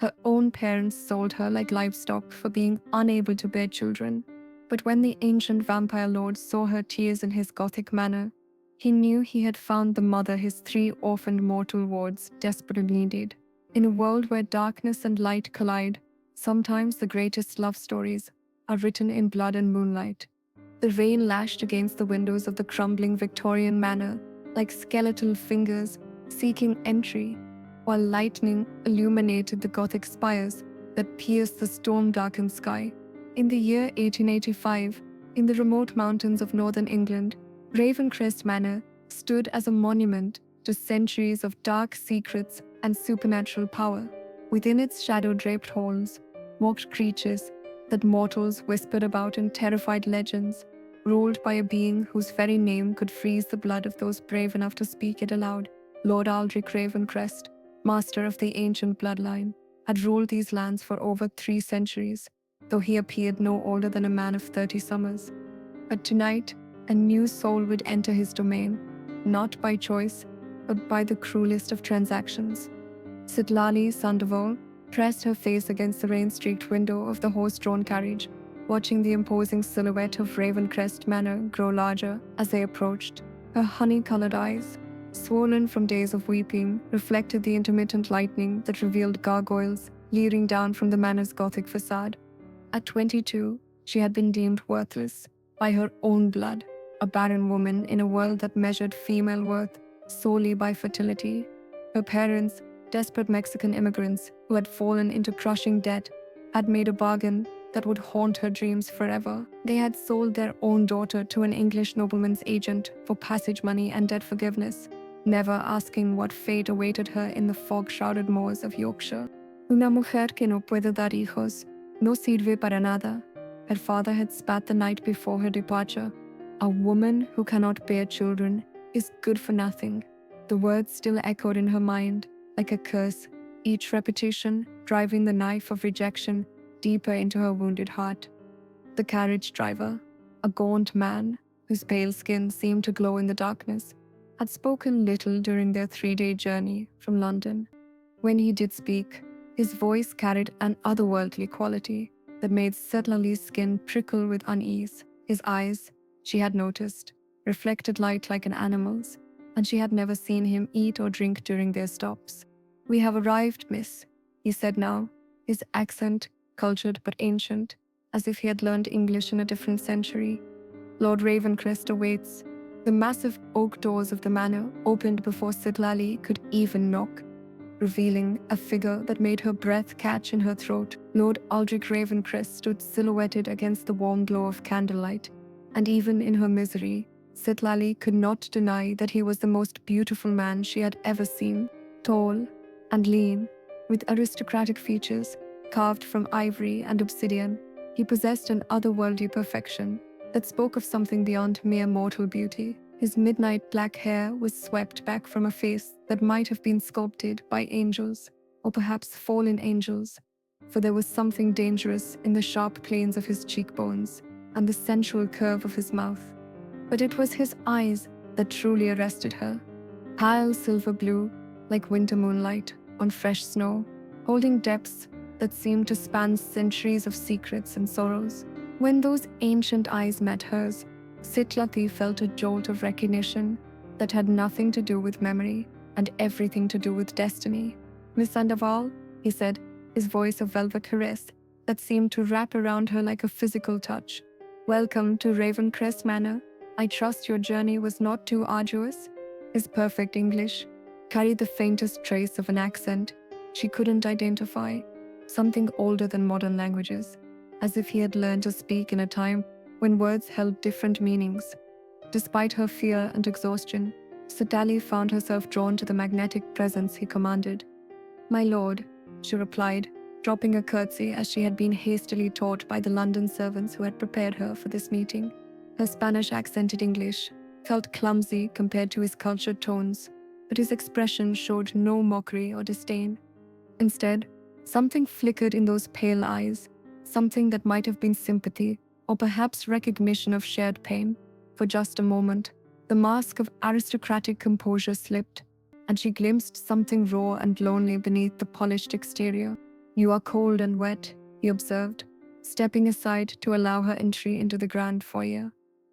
Her own parents sold her like livestock for being unable to bear children. But when the ancient vampire lord saw her tears in his gothic manner, he knew he had found the mother his 3 orphaned mortal wards desperately needed. In a world where darkness and light collide, sometimes the greatest love stories are written in blood and moonlight. The rain lashed against the windows of the crumbling Victorian manor like skeletal fingers seeking entry, while lightning illuminated the Gothic spires that pierced the storm-darkened sky. In the year 1885, in the remote mountains of northern England, Ravencrest Manor stood as a monument to centuries of dark secrets and supernatural power. Within its shadow-draped halls walked creatures that mortals whispered about in terrified legends, ruled by a being whose very name could freeze the blood of those brave enough to speak it aloud. Lord Aldric Ravencrest, master of the ancient bloodline, had ruled these lands for over 3 centuries, though he appeared no older than a man of 30 summers. But tonight, a new soul would enter his domain, not by choice, but by the cruelest of transactions. Sitlali Sandoval pressed her face against the rain-streaked window of the horse-drawn carriage, watching the imposing silhouette of Ravencrest Manor grow larger as they approached. Her honey-colored eyes, swollen from days of weeping, reflected the intermittent lightning that revealed gargoyles leering down from the manor's Gothic facade. At 22, she had been deemed worthless by her own blood, a barren woman in a world that measured female worth solely by fertility. Her parents, desperate Mexican immigrants who had fallen into crushing debt, had made a bargain that would haunt her dreams forever. They had sold their own daughter to an English nobleman's agent for passage money and debt forgiveness, never asking what fate awaited her in the fog-shrouded moors of Yorkshire. Una mujer que no puede dar hijos no sirve para nada, her father had spat the night before her departure. A woman who cannot bear children is good for nothing. The words still echoed in her mind like a curse, each repetition driving the knife of rejection deeper into her wounded heart. The carriage driver, a gaunt man whose pale skin seemed to glow in the darkness, had spoken little during their 3-day journey from London. When he did speak, his voice carried an otherworldly quality that made Sitlali's skin prickle with unease. His eyes, she had noticed, reflected light like an animal's, and she had never seen him eat or drink during their stops. "We have arrived, miss," he said now, his accent cultured but ancient, as if he had learned English in a different century. "Lord Ravencrest awaits." The massive oak doors of the manor opened before Sitlali could even knock, revealing a figure that made her breath catch in her throat. Lord Aldric Ravencrest stood silhouetted against the warm glow of candlelight, and even in her misery, Sitlali could not deny that he was the most beautiful man she had ever seen. Tall and lean, with aristocratic features carved from ivory and obsidian, he possessed an otherworldly perfection that spoke of something beyond mere mortal beauty. His midnight black hair was swept back from a face that might have been sculpted by angels, or perhaps fallen angels, for there was something dangerous in the sharp planes of his cheekbones and the sensual curve of his mouth. But it was his eyes that truly arrested her, pale silver blue, like winter moonlight on fresh snow, holding depths that seemed to span centuries of secrets and sorrows. When those ancient eyes met hers, Sitlali felt a jolt of recognition that had nothing to do with memory and everything to do with destiny. "Miss Sandoval," he said, his voice a velvet caress that seemed to wrap around her like a physical touch. "Welcome to Ravencrest Manor. I trust your journey was not too arduous." His perfect English carried the faintest trace of an accent she couldn't identify, something older than modern languages, as if he had learned to speak in a time when words held different meanings. Despite her fear and exhaustion, Sitlali found herself drawn to the magnetic presence he commanded. "My lord," she replied, dropping a curtsy as she had been hastily taught by the London servants who had prepared her for this meeting. Her Spanish-accented English felt clumsy compared to his cultured tones, but his expression showed no mockery or disdain. Instead, something flickered in those pale eyes, something that might have been sympathy or perhaps recognition of shared pain. For just a moment, the mask of aristocratic composure slipped, and she glimpsed something raw and lonely beneath the polished exterior. "You are cold and wet," he observed, stepping aside to allow her entry into the grand foyer.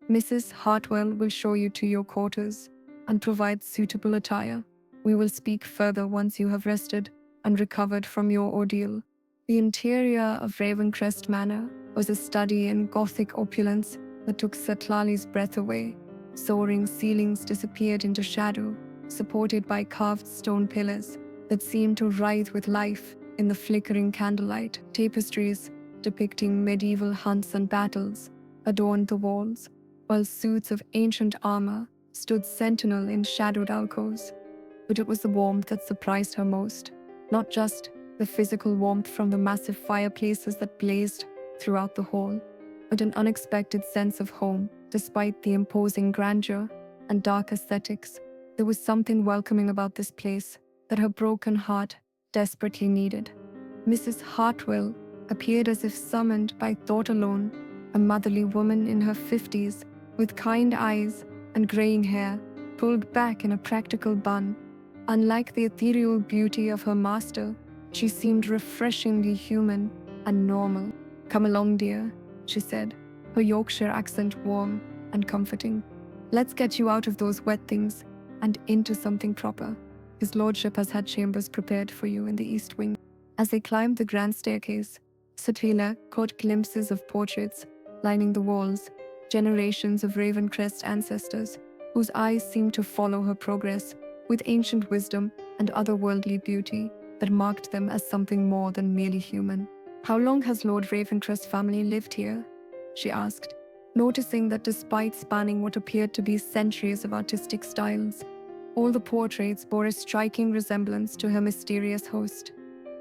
"Mrs. Hartwell will show you to your quarters and provide suitable attire. We will speak further once you have rested and recovered from your ordeal." The interior of Ravencrest Manor was a study in Gothic opulence that took Sitlali's breath away. Soaring ceilings disappeared into shadow, supported by carved stone pillars that seemed to writhe with life in the flickering candlelight. Tapestries depicting medieval hunts and battles adorned the walls, while suits of ancient armor stood sentinel in shadowed alcoves. But it was the warmth that surprised her most, not just the physical warmth from the massive fireplaces that blazed throughout the hall, but an unexpected sense of home. Despite the imposing grandeur and dark aesthetics, there was something welcoming about this place that her broken heart desperately needed. Mrs. Hartwell appeared as if summoned by thought alone, a motherly woman in her 50s with kind eyes and graying hair pulled back in a practical bun. Unlike the ethereal beauty of her master, she seemed refreshingly human and normal. "Come along, dear," she said, her Yorkshire accent warm and comforting. "Let's get you out of those wet things and into something proper. His lordship has had chambers prepared for you in the east wing." As they climbed the grand staircase, Sitlali caught glimpses of portraits lining the walls, generations of Ravencrest ancestors whose eyes seemed to follow her progress with ancient wisdom and otherworldly beauty that marked them as something more than merely human. "How long has Lord Ravencrest's family lived here?" she asked, noticing that despite spanning what appeared to be centuries of artistic styles, all the portraits bore a striking resemblance to her mysterious host.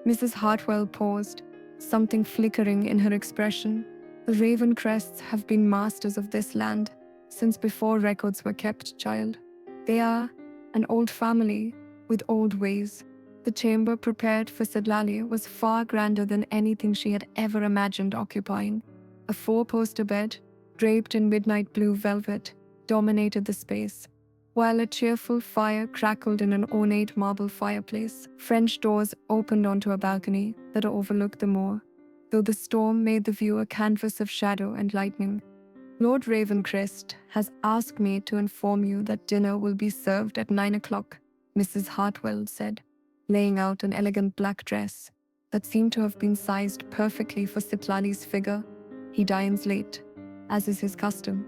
Mrs. Hartwell paused, something flickering in her expression. "The Ravencrests have been masters of this land since before records were kept, child. They are an old family with old ways." The chamber prepared for Sitlali was far grander than anything she had ever imagined occupying. A four-poster bed, draped in midnight blue velvet, dominated the space, while a cheerful fire crackled in an ornate marble fireplace. French doors opened onto a balcony that overlooked the moor, though the storm made the view a canvas of shadow and lightning. "Lord Ravencrest has asked me to inform you that dinner will be served at 9 o'clock, Mrs. Hartwell said, laying out an elegant black dress that seemed to have been sized perfectly for Sitlali's figure. "He dines late, as is his custom.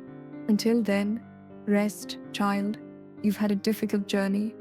Until then, rest, child. You've had a difficult journey."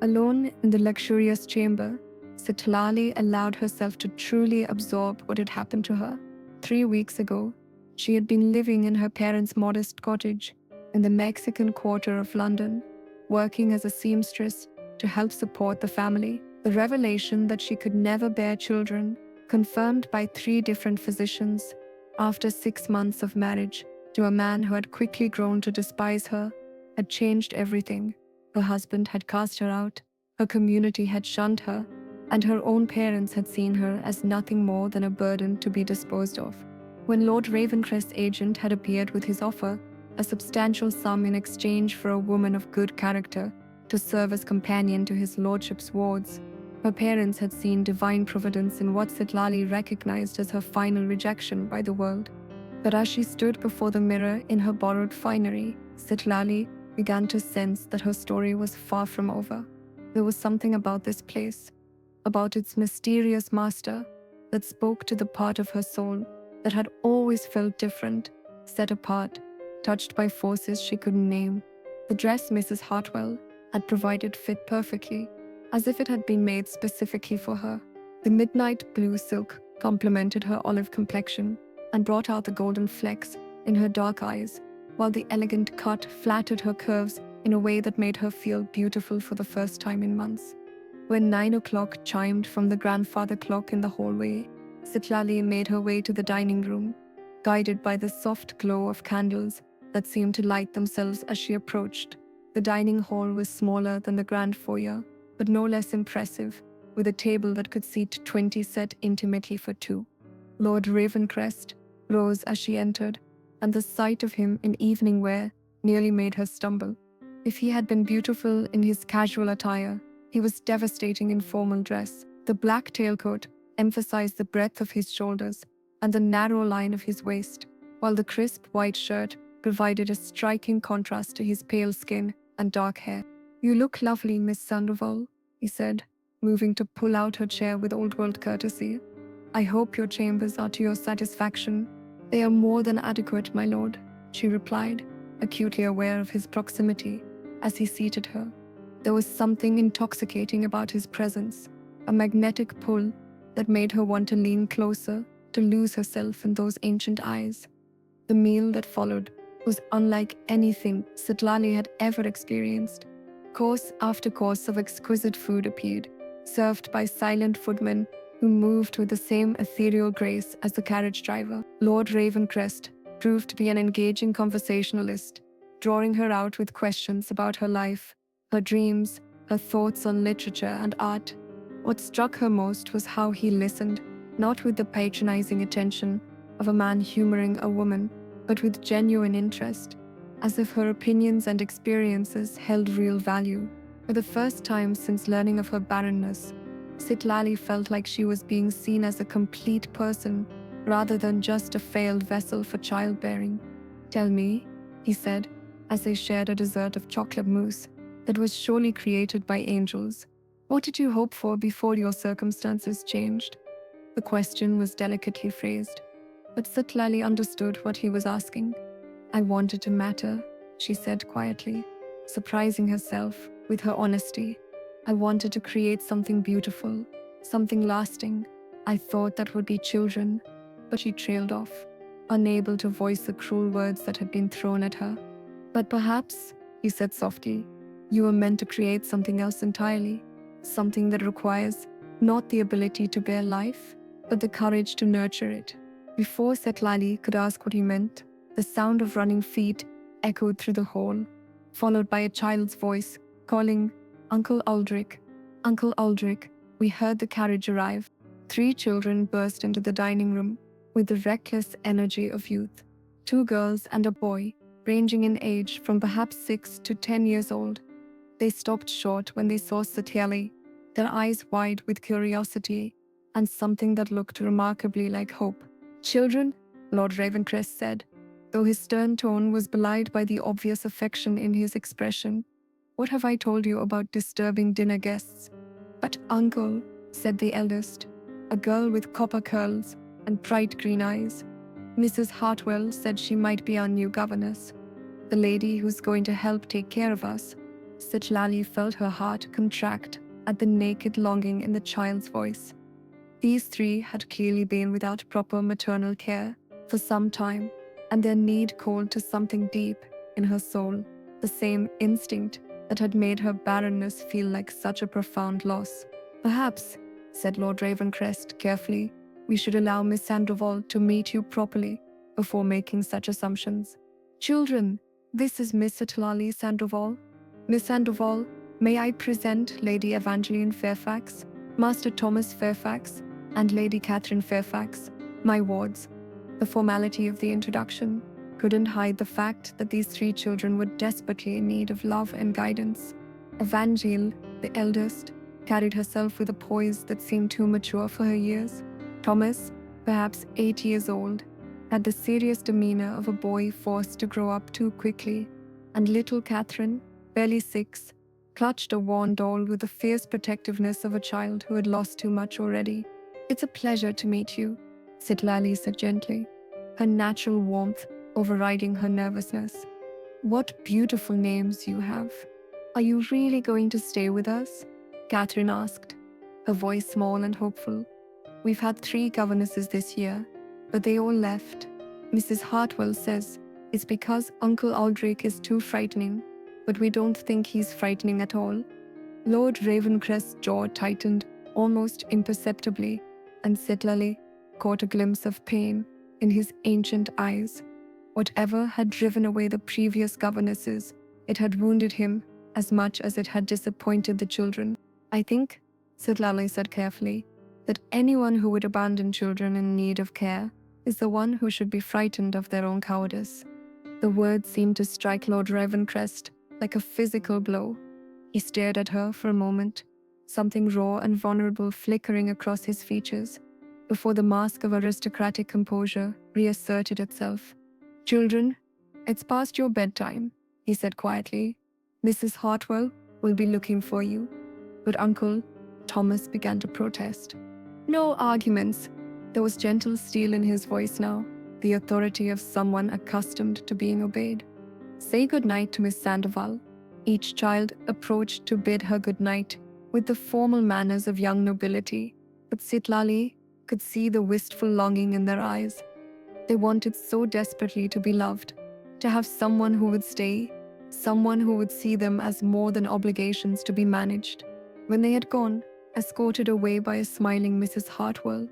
Alone in the luxurious chamber, Sitlali allowed herself to truly absorb what had happened to her. 3 weeks ago, she had been living in her parents' modest cottage in the Mexican quarter of London, working as a seamstress to help support the family. The revelation that she could never bear children, confirmed by 3 different physicians after 6 months of marriage to a man who had quickly grown to despise her, had changed everything. Her husband had cast her out, her community had shunned her, and her own parents had seen her as nothing more than a burden to be disposed of. When Lord Ravencrest's agent had appeared with his offer, a substantial sum in exchange for a woman of good character to serve as companion to his lordship's wards, her parents had seen divine providence in what Sitlali recognized as her final rejection by the world. But as she stood before the mirror in her borrowed finery, Sitlali began to sense that her story was far from over. There was something about this place, about its mysterious master, that spoke to the part of her soul that had always felt different, set apart, touched by forces she couldn't name. The dress Mrs. Hartwell had provided fit perfectly, as if it had been made specifically for her. The midnight blue silk complemented her olive complexion and brought out the golden flecks in her dark eyes, while the elegant cut flattered her curves in a way that made her feel beautiful for the first time in months. When 9 o'clock chimed from the grandfather clock in the hallway, Sitlali made her way to the dining room, guided by the soft glow of candles that seemed to light themselves as she approached. The dining hall was smaller than the grand foyer, but no less impressive, with a table that could seat 20 set intimately for 2. Lord Ravencrest rose as she entered, and the sight of him in evening wear nearly made her stumble. If he had been beautiful in his casual attire, he was devastating in formal dress. The black tailcoat emphasized the breadth of his shoulders and the narrow line of his waist, while the crisp white shirt provided a striking contrast to his pale skin and dark hair. "You look lovely, Miss Sandoval," he said, moving to pull out her chair with old-world courtesy. "I hope your chambers are to your satisfaction." "They are more than adequate, my lord," she replied, acutely aware of his proximity, as he seated her. There was something intoxicating about his presence, a magnetic pull that made her want to lean closer, to lose herself in those ancient eyes. The meal that followed was unlike anything Sitlali had ever experienced. Course after course of exquisite food appeared, served by silent footmen who moved with the same ethereal grace as the carriage driver. Lord Ravencrest proved to be an engaging conversationalist, drawing her out with questions about her life, her dreams, her thoughts on literature and art. What struck her most was how he listened, not with the patronizing attention of a man humoring a woman, but with genuine interest, as if her opinions and experiences held real value. For the first time since learning of her barrenness, Sitlali felt like she was being seen as a complete person, rather than just a failed vessel for childbearing. "Tell me," he said, as they shared a dessert of chocolate mousse that was surely created by angels. "What did you hope for before your circumstances changed?" The question was delicately phrased, but Sitlali understood what he was asking. "I wanted to matter," she said quietly, surprising herself with her honesty. "I wanted to create something beautiful, something lasting. I thought that would be children." But she trailed off, unable to voice the cruel words that had been thrown at her. "But perhaps," he said softly, "you were meant to create something else entirely, something that requires not the ability to bear life, but the courage to nurture it." Before Sitlali could ask what he meant, the sound of running feet echoed through the hall, followed by a child's voice calling, "Uncle Aldric, Uncle Aldric." We heard the carriage arrive. 3 children burst into the dining room with the reckless energy of youth. 2 girls and a boy, ranging in age from perhaps 6 to 10 years old. They stopped short when they saw Sitlali, their eyes wide with curiosity and something that looked remarkably like hope. "Children," Lord Ravencrest said, though his stern tone was belied by the obvious affection in his expression. "What have I told you about disturbing dinner guests?" "But uncle," said the eldest, a girl with copper curls and bright green eyes. "Mrs. Hartwell said she might be our new governess. The lady who's going to help take care of us." Sitlali felt her heart contract at the naked longing in the child's voice. These 3 had clearly been without proper maternal care for some time, and their need called to something deep in her soul, the same instinct that had made her barrenness feel like such a profound loss. "Perhaps," said Lord Ravencrest carefully, "we should allow Miss Sandoval to meet you properly before making such assumptions. Children, this is Miss Sitlali Sandoval. Miss Sandoval, may I present Lady Evangeline Fairfax, Master Thomas Fairfax, and Lady Catherine Fairfax, my wards." The formality of the introduction couldn't hide the fact that these 3 children were desperately in need of love and guidance. Evangile, the eldest, carried herself with a poise that seemed too mature for her years. Thomas, perhaps 8 years old, had the serious demeanor of a boy forced to grow up too quickly, and little Catherine, barely 6, clutched a worn doll with the fierce protectiveness of a child who had lost too much already. "It's a pleasure to meet you," Sitlali said gently, her natural warmth overriding her nervousness. "What beautiful names you have. Are you really going to stay with us?" Catherine asked, her voice small and hopeful. "We've had 3 governesses this year, but they all left. Mrs. Hartwell says it's because Uncle Aldric is too frightening, but we don't think he's frightening at all." Lord Ravencrest's jaw tightened almost imperceptibly, and Sitlali caught a glimpse of pain in his ancient eyes. Whatever had driven away the previous governesses, it had wounded him as much as it had disappointed the children. "I think," Sitlali said carefully, "that anyone who would abandon children in need of care is the one who should be frightened of their own cowardice." The words seemed to strike Lord Ravencrest like a physical blow. He stared at her for a moment, something raw and vulnerable flickering across his features. before the mask of aristocratic composure reasserted itself. "Children, it's past your bedtime," he said quietly. "Mrs. Hartwell will be looking for you." But Uncle Thomas began to protest. "No arguments." There was gentle steel in his voice now, the authority of someone accustomed to being obeyed. "Say good night to Miss Sandoval." Each child approached to bid her good night with the formal manners of young nobility, but Sitlali could see the wistful longing in their eyes. They wanted so desperately to be loved, to have someone who would stay, someone who would see them as more than obligations to be managed. When they had gone, escorted away by a smiling Mrs. Hartwell,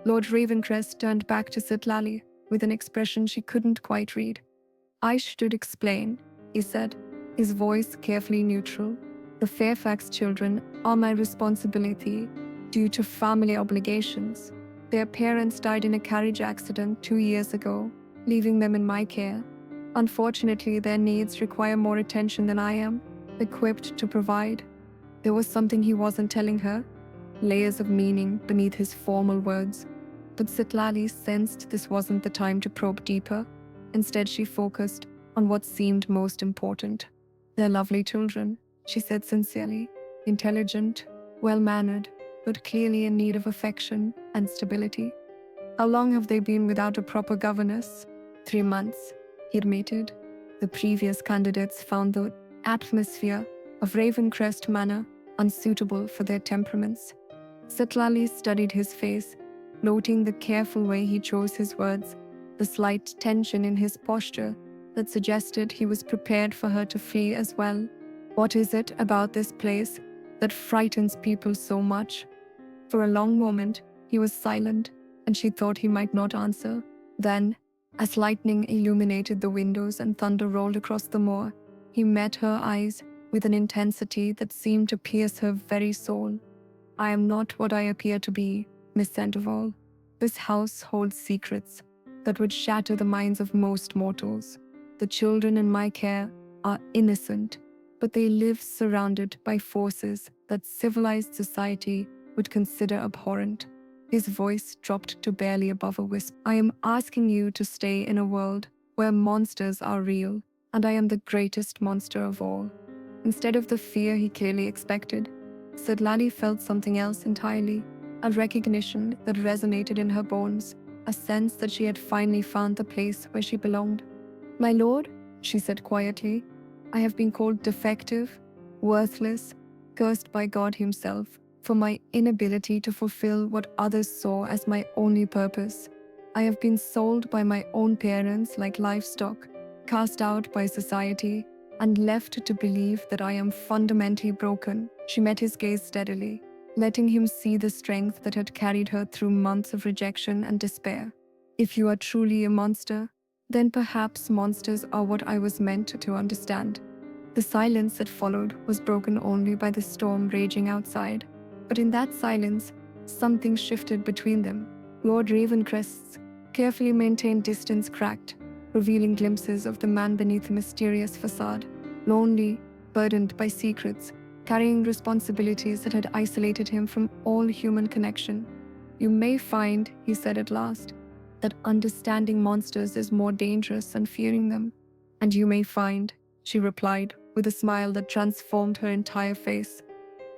Lord Ravencrest turned back to Sitlali with an expression she couldn't quite read. "I should explain," he said, his voice carefully neutral. "The Fairfax children are my responsibility due to family obligations. Their parents died in a carriage accident 2 years ago, leaving them in my care. Unfortunately, their needs require more attention than I am equipped to provide." There was something he wasn't telling her, layers of meaning beneath his formal words. But Sitlali sensed this wasn't the time to probe deeper. Instead, she focused on what seemed most important. "They're lovely children," she said sincerely. "Intelligent, well-mannered, but clearly in need of affection and stability." "How long have they been without a proper governess?" 3 months, he admitted. The previous candidates found the atmosphere of Ravencrest Manor unsuitable for their temperaments. Sitlali studied his face, noting the careful way he chose his words, the slight tension in his posture that suggested he was prepared for her to flee as well. "What is it about this place that frightens people so much?" For a long moment, he was silent, and she thought he might not answer. Then, as lightning illuminated the windows and thunder rolled across the moor, he met her eyes with an intensity that seemed to pierce her very soul. "I am not what I appear to be, Miss Sandoval. This house holds secrets that would shatter the minds of most mortals. The children in my care are innocent, but they live surrounded by forces that civilized society would consider abhorrent." His voice dropped to barely above a whisper. "I am asking you to stay in a world where monsters are real, and I am the greatest monster of all." Instead of the fear he clearly expected, Sitlali felt something else entirely, a recognition that resonated in her bones, a sense that she had finally found the place where she belonged. "My lord," she said quietly, "I have been called defective, worthless, cursed by God himself for my inability to fulfill what others saw as my only purpose. I have been sold by my own parents like livestock, cast out by society, and left to believe that I am fundamentally broken." She met his gaze steadily, letting him see the strength that had carried her through months of rejection and despair. "If you are truly a monster, then perhaps monsters are what I was meant to understand." The silence that followed was broken only by the storm raging outside. But in that silence, something shifted between them. Lord Ravencrest's carefully maintained distance cracked, revealing glimpses of the man beneath the mysterious facade, lonely, burdened by secrets, carrying responsibilities that had isolated him from all human connection. "You may find," he said at last, "that understanding monsters is more dangerous than fearing them." "And you may find," she replied, with a smile that transformed her entire face,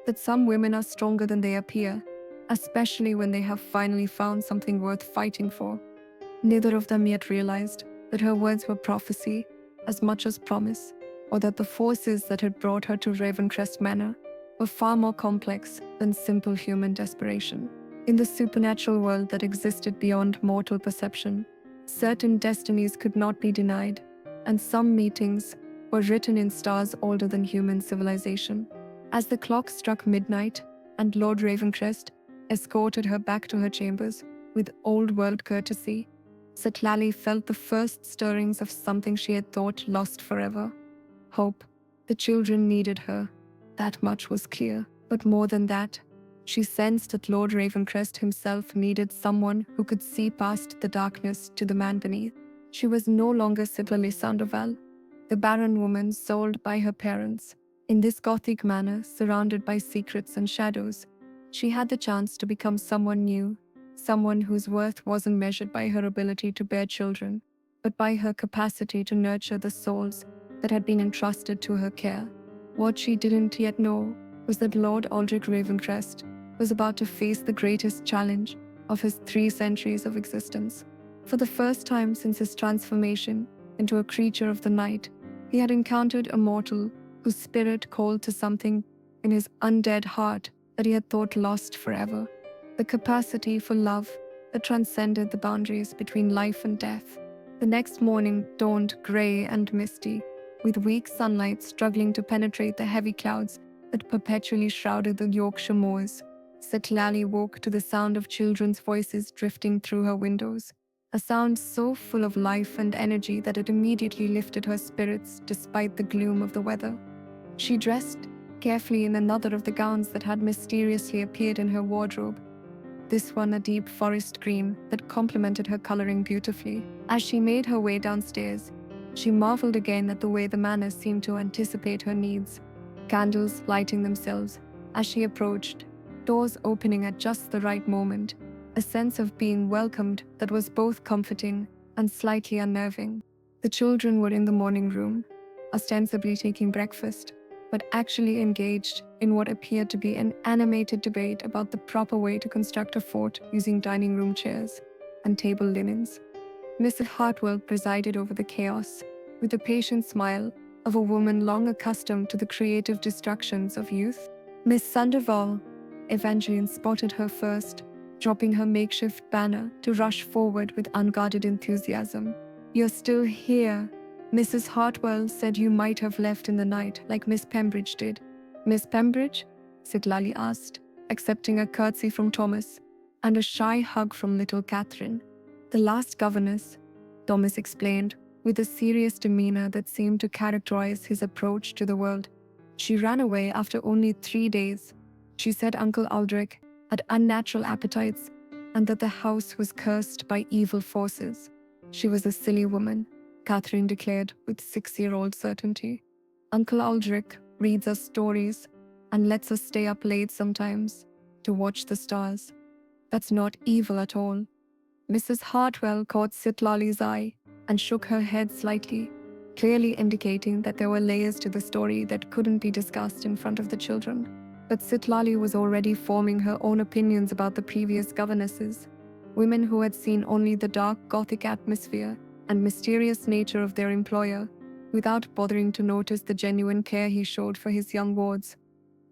"that some women are stronger than they appear, especially when they have finally found something worth fighting for." Neither of them yet realized that her words were prophecy as much as promise, or that the forces that had brought her to Ravencrest Manor were far more complex than simple human desperation. In the supernatural world that existed beyond mortal perception, certain destinies could not be denied, and some meetings were written in stars older than human civilization. As the clock struck midnight and Lord Ravencrest escorted her back to her chambers with old-world courtesy, Sitlali felt the first stirrings of something she had thought lost forever. Hope. The children needed her. That much was clear. But more than that, she sensed that Lord Ravencrest himself needed someone who could see past the darkness to the man beneath. She was no longer Sitlali Sandoval, the barren woman sold by her parents. In this Gothic manor, surrounded by secrets and shadows, she had the chance to become someone new, someone whose worth wasn't measured by her ability to bear children, but by her capacity to nurture the souls that had been entrusted to her care. What she didn't yet know was that Lord Aldric Ravencrest was about to face the greatest challenge of his 3 centuries of existence. For the first time since his transformation into a creature of the night, he had encountered a mortal whose spirit called to something in his undead heart that he had thought lost forever. The capacity for love that transcended the boundaries between life and death. The next morning dawned grey and misty, with weak sunlight struggling to penetrate the heavy clouds that perpetually shrouded the Yorkshire moors. Sitlali woke to the sound of children's voices drifting through her windows, a sound so full of life and energy that it immediately lifted her spirits despite the gloom of the weather. She dressed carefully in another of the gowns that had mysteriously appeared in her wardrobe, this one a deep forest green that complemented her coloring beautifully. As she made her way downstairs, she marveled again at the way the manor seemed to anticipate her needs, candles lighting themselves as she approached, doors opening at just the right moment, a sense of being welcomed that was both comforting and slightly unnerving. The children were in the morning room, ostensibly taking breakfast, but actually engaged in what appeared to be an animated debate about the proper way to construct a fort using dining room chairs and table linens. Mrs. Hartwell presided over the chaos, with the patient smile of a woman long accustomed to the creative distractions of youth. Miss Sandoval, Evangeline spotted her first, dropping her makeshift banner to rush forward with unguarded enthusiasm. "You're still here," Mrs. Hartwell said. "You might have left in the night like Miss Pembridge did." "Miss Pembridge?" Sitlali asked, accepting a curtsy from Thomas and a shy hug from little Catherine. "The last governess," Thomas explained, with a serious demeanor that seemed to characterize his approach to the world. "She ran away after only 3 days. She said Uncle Aldric had unnatural appetites and that the house was cursed by evil forces. She was a silly woman," Catherine declared with 6-year-old certainty. "Uncle Aldric reads us stories and lets us stay up late sometimes to watch the stars. That's not evil at all." Mrs. Hartwell caught Sitlali's eye and shook her head slightly, clearly indicating that there were layers to the story that couldn't be discussed in front of the children. But Sitlali was already forming her own opinions about the previous governesses, women who had seen only the dark Gothic atmosphere and mysterious nature of their employer, without bothering to notice the genuine care he showed for his young wards.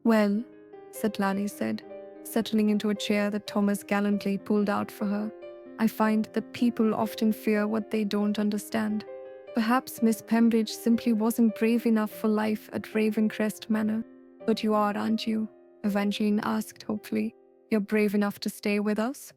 "Well," Sitlali said, settling into a chair that Thomas gallantly pulled out for her, "I find that people often fear what they don't understand. Perhaps Miss Pembridge simply wasn't brave enough for life at Ravencrest Manor." "But you are, aren't you?" Evangeline asked hopefully. "You're brave enough to stay with us?"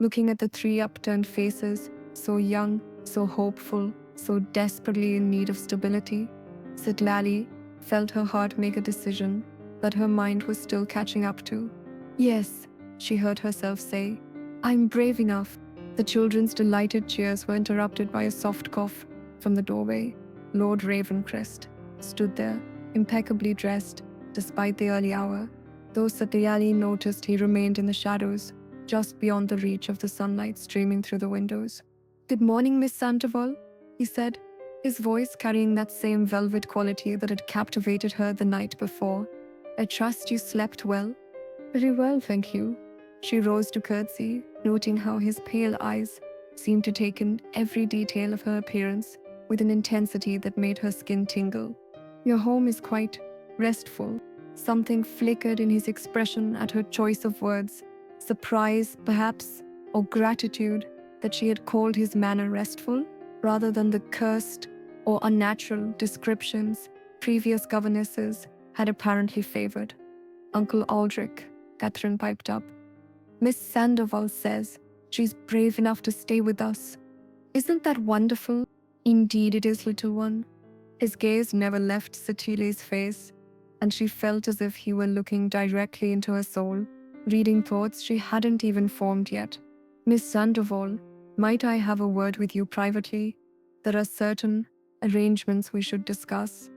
Looking at the 3 upturned faces, so young, so hopeful, so desperately in need of stability, Sitlali felt her heart make a decision that her mind was still catching up to. "Yes," she heard herself say, "I'm brave enough." The children's delighted cheers were interrupted by a soft cough from the doorway. Lord Ravencrest stood there, impeccably dressed, despite the early hour. Though Sitlali noticed he remained in the shadows, just beyond the reach of the sunlight streaming through the windows. "Good morning, Miss Sandoval," he said, his voice carrying that same velvet quality that had captivated her the night before. "I trust you slept well?" "Very well, thank you." She rose to curtsy, noting how his pale eyes seemed to take in every detail of her appearance with an intensity that made her skin tingle. "Your home is quite restful." Something flickered in his expression at her choice of words, surprise, perhaps, or gratitude that she had called his manner restful, rather than the cursed or unnatural descriptions previous governesses had apparently favored. "Uncle Aldric," Catherine piped up. "Miss Sandoval says she's brave enough to stay with us. Isn't that wonderful?" "Indeed it is, little one." His gaze never left Sitlali's face, and she felt as if he were looking directly into her soul, reading thoughts she hadn't even formed yet. "Miss Sandoval, might I have a word with you privately? There are certain arrangements we should discuss."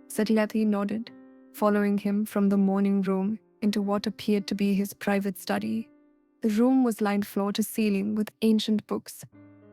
Sitlali nodded, following him from the morning room into what appeared to be his private study. The room was lined floor to ceiling with ancient books,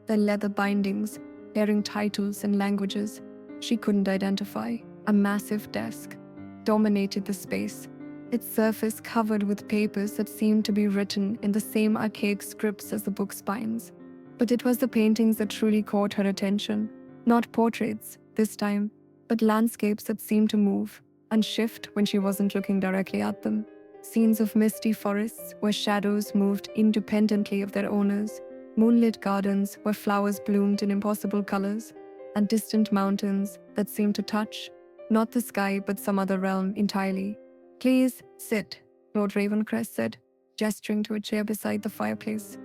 their leather bindings bearing titles and languages she couldn't identify. A massive desk dominated the space, its surface covered with papers that seemed to be written in the same archaic scripts as the book spines. But it was the paintings that truly caught her attention. Not portraits, this time, but landscapes that seemed to move and shift when she wasn't looking directly at them. Scenes of misty forests where shadows moved independently of their owners, moonlit gardens where flowers bloomed in impossible colors, and distant mountains that seemed to touch, not the sky but some other realm entirely. "Please, sit," Lord Ravencrest said, gesturing to a chair beside the fireplace.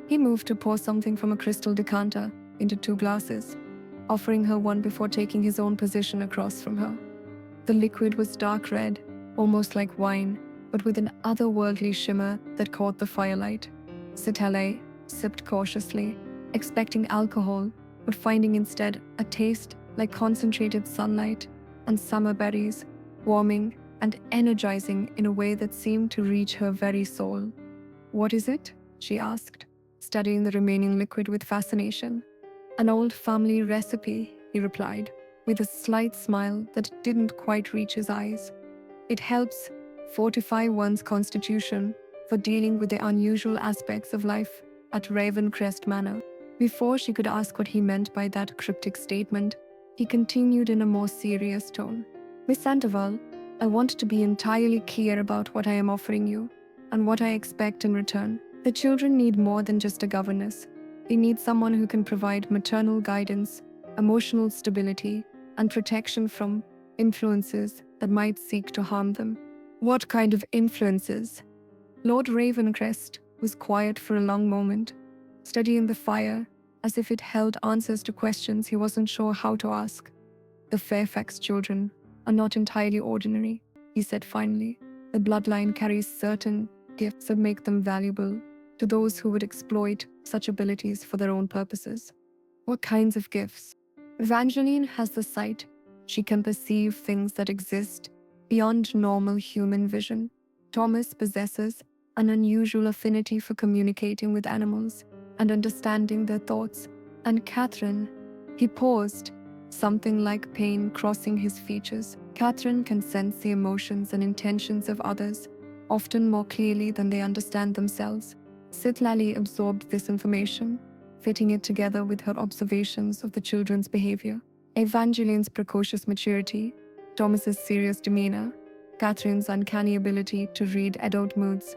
He moved to pour something from a crystal decanter into 2 glasses, offering her one before taking his own position across from her. The liquid was dark red, almost like wine, but with an otherworldly shimmer that caught the firelight. Sitlali sipped cautiously, expecting alcohol, but finding instead a taste like concentrated sunlight and summer berries, warming and energizing in a way that seemed to reach her very soul. "What is it?" she asked, studying the remaining liquid with fascination. "An old family recipe," he replied, with a slight smile that didn't quite reach his eyes. "It helps fortify one's constitution for dealing with the unusual aspects of life at Ravencrest Manor." Before she could ask what he meant by that cryptic statement, he continued in a more serious tone. "Miss Sandoval, I want to be entirely clear about what I am offering you and what I expect in return. The children need more than just a governess. They need someone who can provide maternal guidance, emotional stability, and protection from influences that might seek to harm them." "What kind of influences?" Lord Ravencrest was quiet for a long moment, studying the fire as if it held answers to questions he wasn't sure how to ask. "The Fairfax children are not entirely ordinary," he said finally. "The bloodline carries certain gifts that make them valuable to those who would exploit such abilities for their own purposes." "What kinds of gifts?" "Evangeline has the sight. She can perceive things that exist beyond normal human vision. Thomas possesses an unusual affinity for communicating with animals and understanding their thoughts. And Catherine," he paused, something like pain crossing his features. "Catherine can sense the emotions and intentions of others, often more clearly than they understand themselves." Sitlali absorbed this information, fitting it together with her observations of the children's behavior. Evangeline's precocious maturity, Thomas's serious demeanor, Catherine's uncanny ability to read adult moods.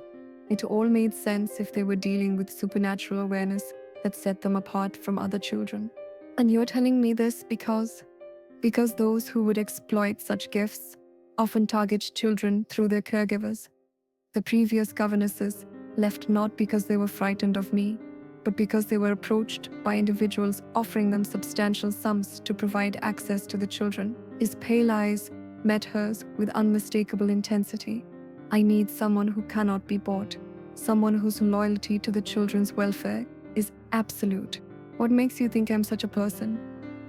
It all made sense if they were dealing with supernatural awareness that set them apart from other children. "And you're telling me this because those who would exploit such gifts often target children through their caregivers. The previous governesses left not because they were frightened of me, but because they were approached by individuals offering them substantial sums to provide access to the children." His pale eyes met hers with unmistakable intensity. "I need someone who cannot be bought, someone whose loyalty to the children's welfare is absolute." "What makes you think I'm such a person?"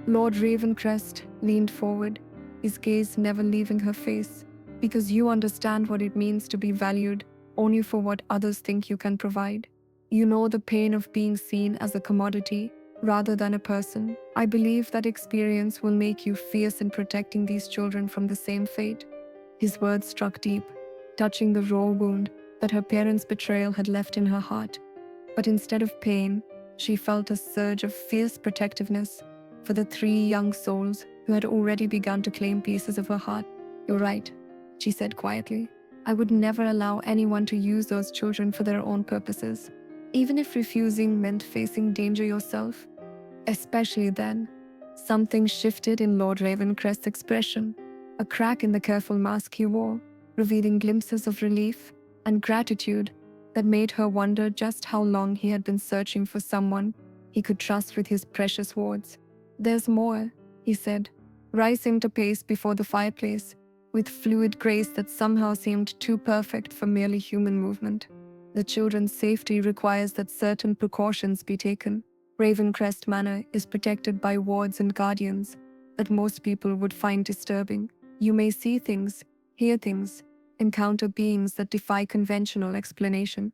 Lord Ravencrest leaned forward, his gaze never leaving her face. "Because you understand what it means to be valued only for what others think you can provide. You know the pain of being seen as a commodity rather than a person. I believe that experience will make you fierce in protecting these children from the same fate." His words struck deep, touching the raw wound that her parents' betrayal had left in her heart. But instead of pain, she felt a surge of fierce protectiveness for the 3 young souls who had already begun to claim pieces of her heart. "You're right," she said quietly. "I would never allow anyone to use those children for their own purposes, even if refusing meant facing danger yourself." Especially then. Something shifted in Lord Ravencrest's expression, a crack in the careful mask he wore, revealing glimpses of relief and gratitude that made her wonder just how long he had been searching for someone he could trust with his precious wards. "There's more," he said, rising to pace before the fireplace, with fluid grace that somehow seemed too perfect for merely human movement. "The children's safety requires that certain precautions be taken. Ravencrest Manor is protected by wards and guardians that most people would find disturbing. You may see things, hear things, encounter beings that defy conventional explanation.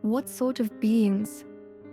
What sort of beings?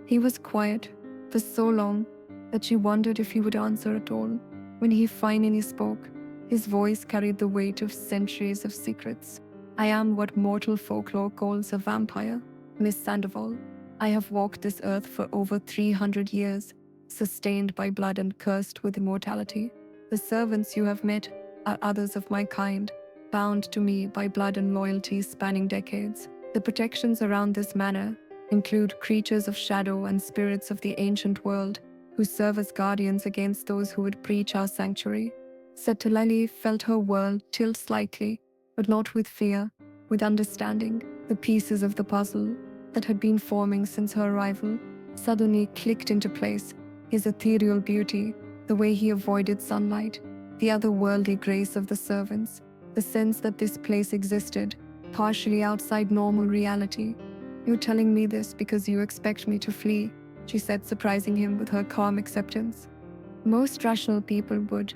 He was quiet for so long that she wondered if he would answer at all. When he finally spoke, his voice carried the weight of centuries of secrets. I am what mortal folklore calls a vampire, Miss Sandoval. I have walked this earth for over 300 years, sustained by blood and cursed with immortality. The servants you have met are others of my kind, bound to me by blood and loyalty spanning decades. The protections around this manor include creatures of shadow and spirits of the ancient world who serve as guardians against those who would breach our sanctuary. Sitlali felt her world tilt slightly, but not with fear, with understanding. The pieces of the puzzle that had been forming since her arrival suddenly clicked into place. His ethereal beauty, the way he avoided sunlight, the otherworldly grace of the servants, the sense that this place existed, partially outside normal reality. You're telling me this because you expect me to flee, she said, surprising him with her calm acceptance. Most rational people would.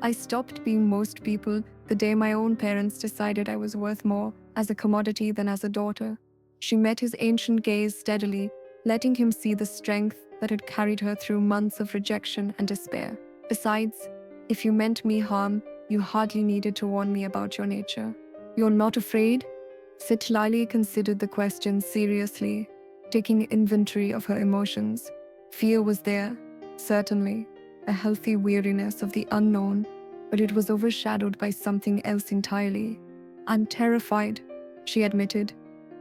I stopped being most people the day my own parents decided I was worth more as a commodity than as a daughter. She met his ancient gaze steadily, letting him see the strength that had carried her through months of rejection and despair. Besides, if you meant me harm, you hardly needed to warn me about your nature. You're not afraid? Sitlali considered the question seriously, taking inventory of her emotions. Fear was there, certainly, a healthy weariness of the unknown, but it was overshadowed by something else entirely. I'm terrified, she admitted,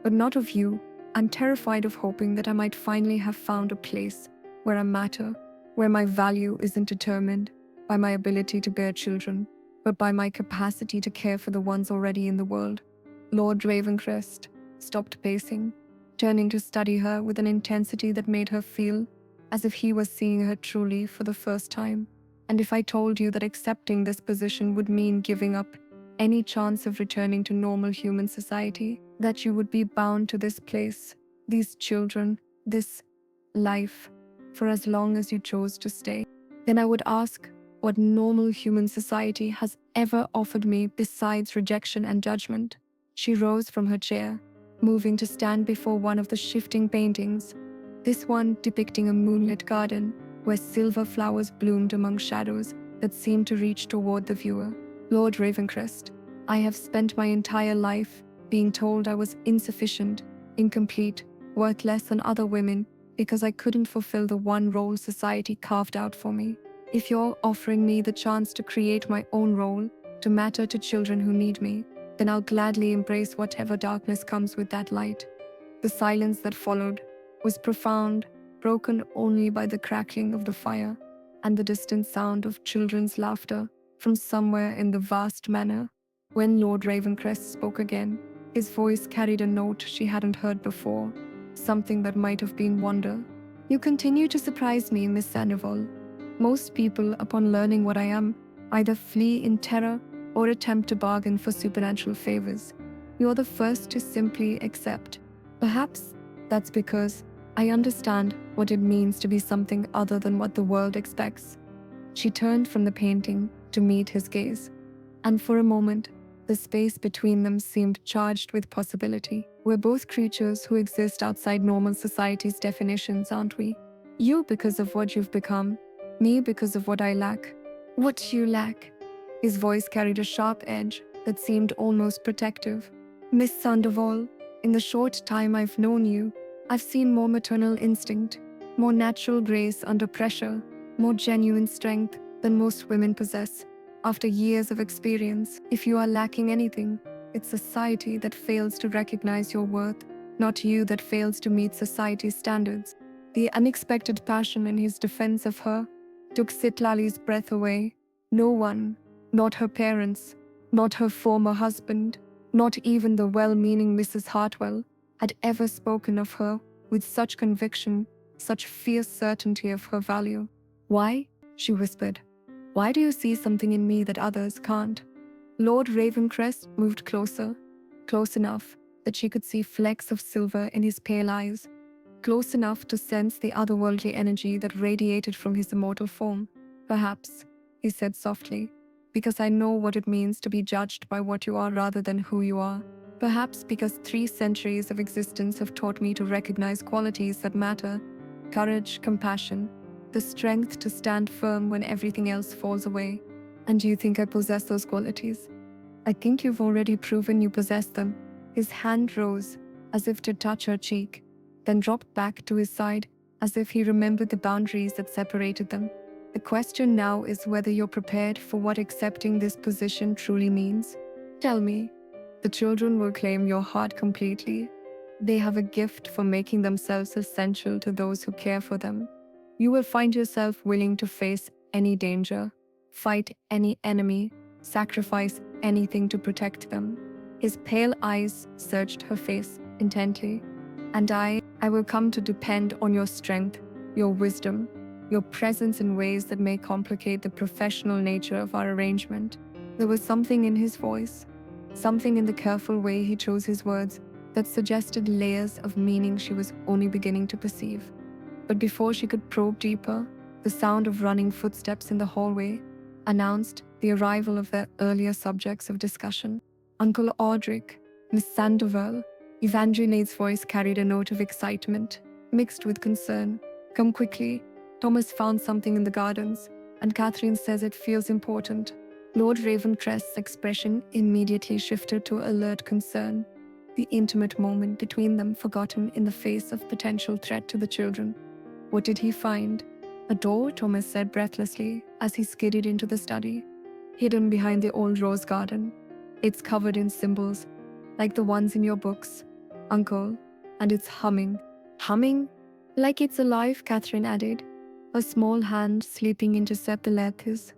but not of you. I'm terrified of hoping that I might finally have found a place where I matter, where my value isn't determined by my ability to bear children, but by my capacity to care for the ones already in the world. Lord Ravencrest stopped pacing, turning to study her with an intensity that made her feel as if he was seeing her truly for the first time. And if I told you that accepting this position would mean giving up any chance of returning to normal human society, that you would be bound to this place, these children, this life, for as long as you chose to stay, then I would ask what normal human society has ever offered me besides rejection and judgment. She rose from her chair, moving to stand before one of the shifting paintings, this one depicting a moonlit garden where silver flowers bloomed among shadows that seemed to reach toward the viewer. Lord Ravencrest, I have spent my entire life being told I was insufficient, incomplete, worth less than other women because I couldn't fulfill the one role society carved out for me. If you're offering me the chance to create my own role, to matter to children who need me, then I'll gladly embrace whatever darkness comes with that light. The silence that followed was profound, broken only by the crackling of the fire and the distant sound of children's laughter from somewhere in the vast manor. When Lord Ravencrest spoke again, his voice carried a note she hadn't heard before, something that might have been wonder. You continue to surprise me, Miss Sandoval. Most people, upon learning what I am, either flee in terror or attempt to bargain for supernatural favors. You're the first to simply accept. Perhaps that's because I understand what it means to be something other than what the world expects. She turned from the painting to meet his gaze, and for a moment, the space between them seemed charged with possibility. We're both creatures who exist outside normal society's definitions, aren't we? You because of what you've become, me because of what I lack. What you lack? His voice carried a sharp edge that seemed almost protective. Miss Sandoval, in the short time I've known you, I've seen more maternal instinct, more natural grace under pressure, more genuine strength than most women possess. After years of experience, if you are lacking anything, it's society that fails to recognize your worth, not you that fails to meet society's standards. The unexpected passion in his defense of her took Sitlali's breath away. No one, not her parents, not her former husband, not even the well-meaning Mrs. Hartwell, had ever spoken of her with such conviction, such fierce certainty of her value. Why? She whispered. Why do you see something in me that others can't? Lord Ravencrest moved closer, close enough that she could see flecks of silver in his pale eyes, close enough to sense the otherworldly energy that radiated from his immortal form. Perhaps, he said softly, because I know what it means to be judged by what you are rather than who you are. Perhaps because 3 centuries of existence have taught me to recognize qualities that matter: courage, compassion, the strength to stand firm when everything else falls away. And do you think I possess those qualities? I think you've already proven you possess them. His hand rose, as if to touch her cheek, then dropped back to his side, as if he remembered the boundaries that separated them. The question now is whether you're prepared for what accepting this position truly means. Tell me. The children will claim your heart completely. They have a gift for making themselves essential to those who care for them. You will find yourself willing to face any danger, fight any enemy, sacrifice anything to protect them. His pale eyes searched her face intently. And I will come to depend on your strength, your wisdom, your presence in ways that may complicate the professional nature of our arrangement. There was something in his voice, something in the careful way he chose his words, that suggested layers of meaning she was only beginning to perceive. But before she could probe deeper, the sound of running footsteps in the hallway announced the arrival of their earlier subjects of discussion. Uncle Aldric, Miss Sandoval. Evangeline's voice carried a note of excitement, mixed with concern. Come quickly. Thomas found something in the gardens, and Catherine says it feels important. Lord Ravencrest's expression immediately shifted to alert concern, the intimate moment between them forgotten in the face of potential threat to the children. What did he find? A door, Thomas said breathlessly as he skidded into the study. Hidden behind the old rose garden. It's covered in symbols, like the ones in your books, Uncle, and it's humming. Humming? Like it's alive, Catherine added, a small hand slipping into the letters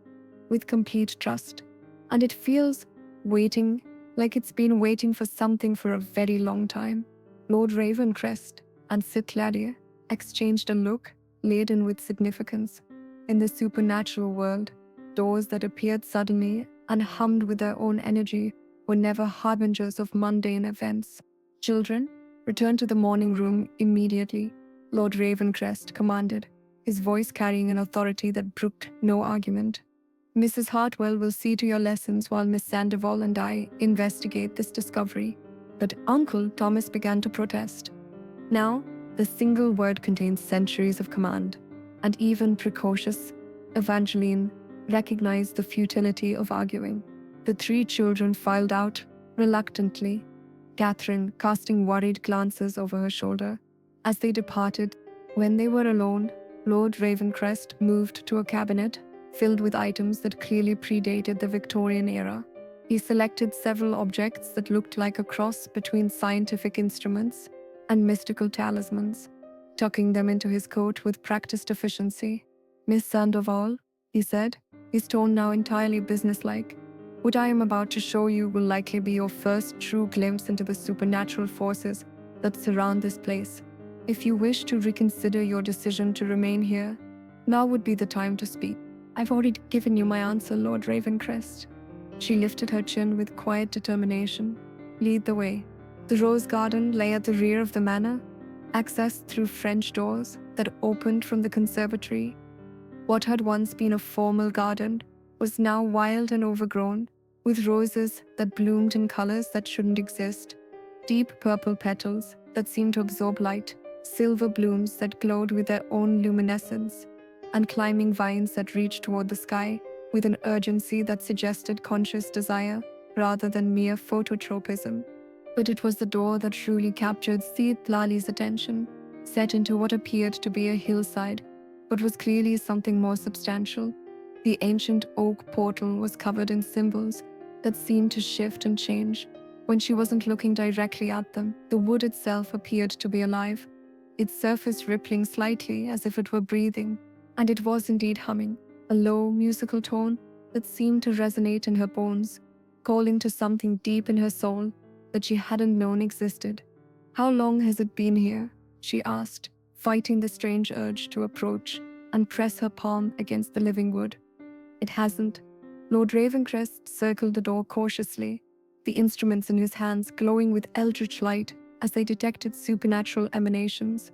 with complete trust. And it feels waiting, like it's been waiting for something for a very long time. Lord Ravencrest and Sitlali exchanged a look laden with significance. In the supernatural world, doors that appeared suddenly and hummed with their own energy were never harbingers of mundane events. Children, return to the morning room immediately, Lord Ravencrest commanded, his voice carrying an authority that brooked no argument. Mrs. Hartwell will see to your lessons while Miss Sandoval and I investigate this discovery. But Uncle, Thomas began to protest. Now, the single word contains centuries of command, and even precocious Evangeline recognized the futility of arguing. The 3 children filed out reluctantly, Catherine casting worried glances over her shoulder. As they departed, when they were alone, Lord Ravencrest moved to a cabinet filled with items that clearly predated the Victorian era. He selected several objects that looked like a cross between scientific instruments and mystical talismans, tucking them into his coat with practiced efficiency. Miss Sandoval, he said, his tone now entirely businesslike, what I am about to show you will likely be your first true glimpse into the supernatural forces that surround this place. If you wish to reconsider your decision to remain here, now would be the time to speak. I've already given you my answer, Lord Ravencrest. She lifted her chin with quiet determination. Lead the way. The rose garden lay at the rear of the manor, accessed through French doors that opened from the conservatory. What had once been a formal garden was now wild and overgrown, with roses that bloomed in colors that shouldn't exist, deep purple petals that seemed to absorb light, silver blooms that glowed with their own luminescence, and climbing vines that reached toward the sky with an urgency that suggested conscious desire rather than mere phototropism. But it was the door that truly captured Sitlali's attention, set into what appeared to be a hillside, but was clearly something more substantial. The ancient oak portal was covered in symbols that seemed to shift and change. When she wasn't looking directly at them, the wood itself appeared to be alive, its surface rippling slightly as if it were breathing. And it was indeed humming, a low, musical tone that seemed to resonate in her bones, calling to something deep in her soul that she hadn't known existed. How long has it been here? She asked, fighting the strange urge to approach and press her palm against the living wood. It hasn't. Lord Ravencrest circled the door cautiously, the instruments in his hands glowing with eldritch light as they detected supernatural emanations.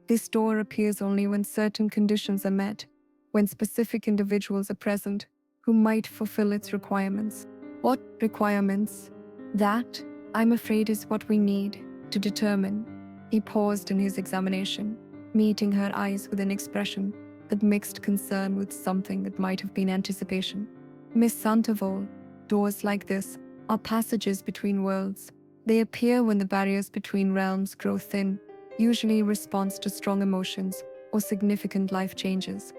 This door appears only when certain conditions are met, when specific individuals are present who might fulfill its requirements. What requirements? That, I'm afraid is what we need to determine. He paused in his examination, meeting her eyes with an expression that mixed concern with something that might have been anticipation. Miss Sandoval, doors like this are passages between worlds. They appear when the barriers between realms grow thin, usually in response to strong emotions or significant life changes.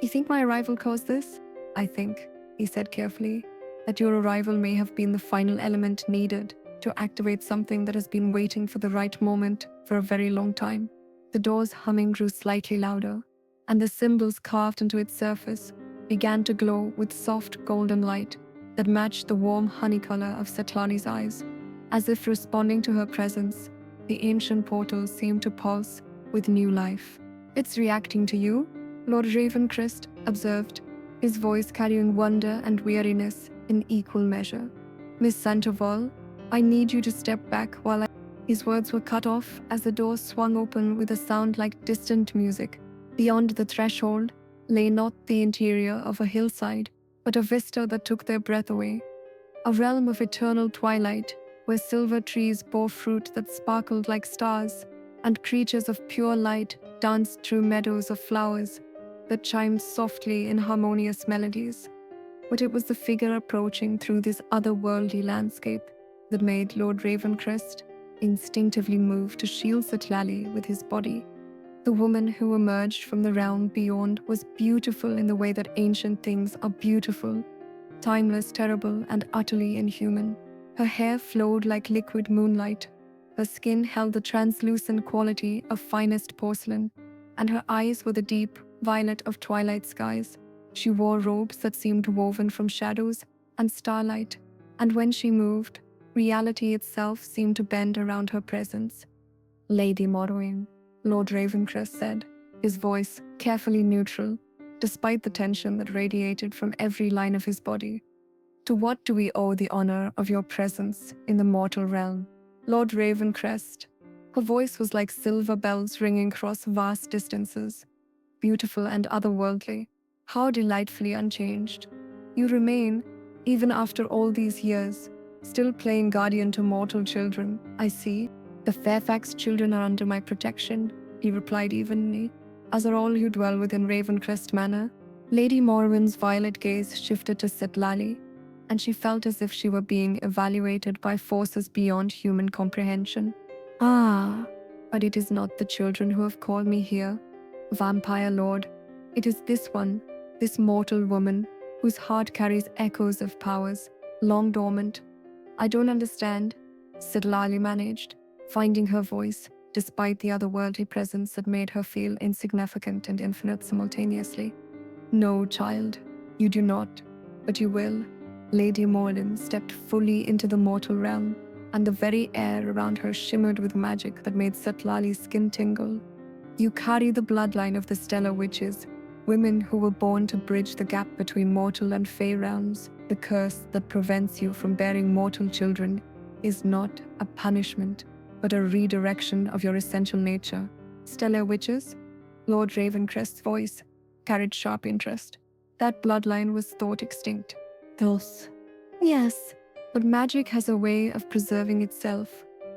You think my arrival caused this? I think, he said carefully, that your arrival may have been the final element needed to activate something that has been waiting for the right moment for a very long time. The door's humming grew slightly louder, and the symbols carved into its surface began to glow with soft golden light that matched the warm honey color of Sitlali's eyes. As if responding to her presence, the ancient portal seemed to pulse with new life. It's reacting to you, Lord Ravencrest observed, his voice carrying wonder and weariness in equal measure. Miss Sandoval, I need you to step back while I... His words were cut off as the door swung open with a sound like distant music. Beyond the threshold lay not the interior of a hillside, but a vista that took their breath away. A realm of eternal twilight, where silver trees bore fruit that sparkled like stars, and creatures of pure light danced through meadows of flowers that chimed softly in harmonious melodies. But it was the figure approaching through this otherworldly landscape that made Lord Ravencrest instinctively move to shield Sitlali with his body. The woman who emerged from the realm beyond was beautiful in the way that ancient things are beautiful, timeless, terrible, and utterly inhuman. Her hair flowed like liquid moonlight. Her skin held the translucent quality of finest porcelain, and her eyes were the deep violet of twilight skies. She wore robes that seemed woven from shadows and starlight, and when she moved, reality itself seemed to bend around her presence. Lady Morrowind, Lord Ravencrest said, his voice carefully neutral, despite the tension that radiated from every line of his body. To what do we owe the honor of your presence in the mortal realm, Lord Ravencrest? Her voice was like silver bells ringing across vast distances, beautiful and otherworldly. How delightfully unchanged. You remain, even after all these years, still playing guardian to mortal children, I see. The Fairfax children are under my protection, he replied evenly, as are all who dwell within Ravencrest Manor. Lady Morwin's violet gaze shifted to Sitlali, and she felt as if she were being evaluated by forces beyond human comprehension. Ah, but it is not the children who have called me here, Vampire Lord. It is this one, this mortal woman, whose heart carries echoes of powers, long dormant. I don't understand, Sitlali managed, finding her voice, despite the otherworldly presence that made her feel insignificant and infinite simultaneously. No, child, you do not, but you will. Lady Morlin stepped fully into the mortal realm, and the very air around her shimmered with magic that made Sitlali's skin tingle. You carry the bloodline of the stellar witches, women who were born to bridge the gap between mortal and fey realms. The curse that prevents you from bearing mortal children is not a punishment, but a redirection of your essential nature. Stellar witches? Lord Ravencrest's voice carried sharp interest. That bloodline was thought extinct. Thus, yes, but magic has a way of preserving itself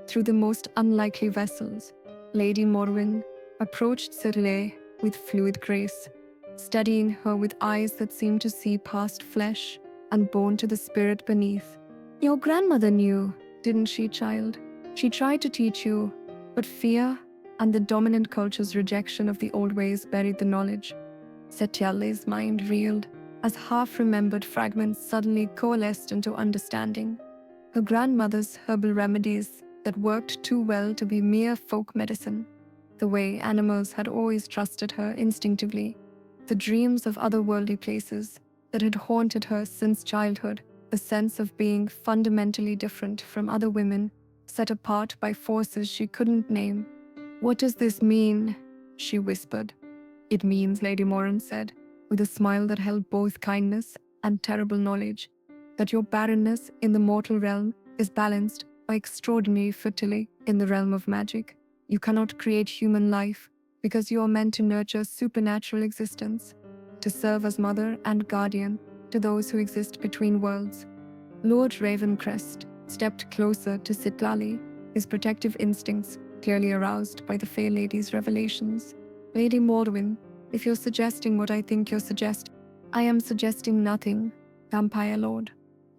through the most unlikely vessels. Lady Morwin approached Sitlali with fluid grace, studying her with eyes that seemed to see past flesh and bone to the spirit beneath. Your grandmother knew, didn't she, child? She tried to teach you, but fear and the dominant culture's rejection of the old ways buried the knowledge. Sitlali's mind reeled as half-remembered fragments suddenly coalesced into understanding. Her grandmother's herbal remedies that worked too well to be mere folk medicine. The way animals had always trusted her instinctively. The dreams of otherworldly places that had haunted her since childhood. The sense of being fundamentally different from other women, set apart by forces she couldn't name. What does this mean? She whispered. It means, Lady Morrin said, with a smile that held both kindness and terrible knowledge, that your barrenness in the mortal realm is balanced by extraordinary fertility in the realm of magic. You cannot create human life because you are meant to nurture supernatural existence, to serve as mother and guardian to those who exist between worlds. Lord Ravencrest stepped closer to Sitlali, his protective instincts clearly aroused by the Fair Lady's revelations. Lady Morwyn, if you're suggesting what I think you're suggesting, I am suggesting nothing, Vampire Lord.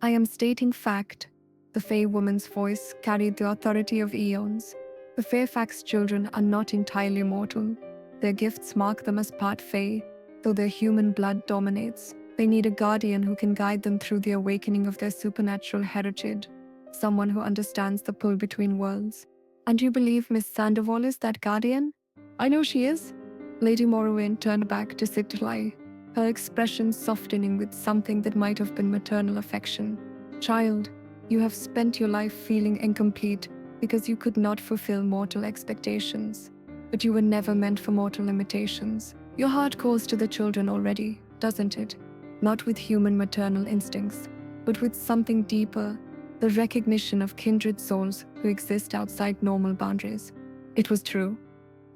I am stating fact. The Fae woman's voice carried the authority of eons. The Fairfax children are not entirely mortal. Their gifts mark them as part Fae, though their human blood dominates. They need a guardian who can guide them through the awakening of their supernatural heritage, someone who understands the pull between worlds. And you believe Miss Sandoval is that guardian? I know she is. Lady Morrowind turned back to Sitlali, her expression softening with something that might have been maternal affection. Child, you have spent your life feeling incomplete because you could not fulfill mortal expectations. But you were never meant for mortal limitations. Your heart calls to the children already, doesn't it? Not with human maternal instincts, but with something deeper, the recognition of kindred souls who exist outside normal boundaries. It was true.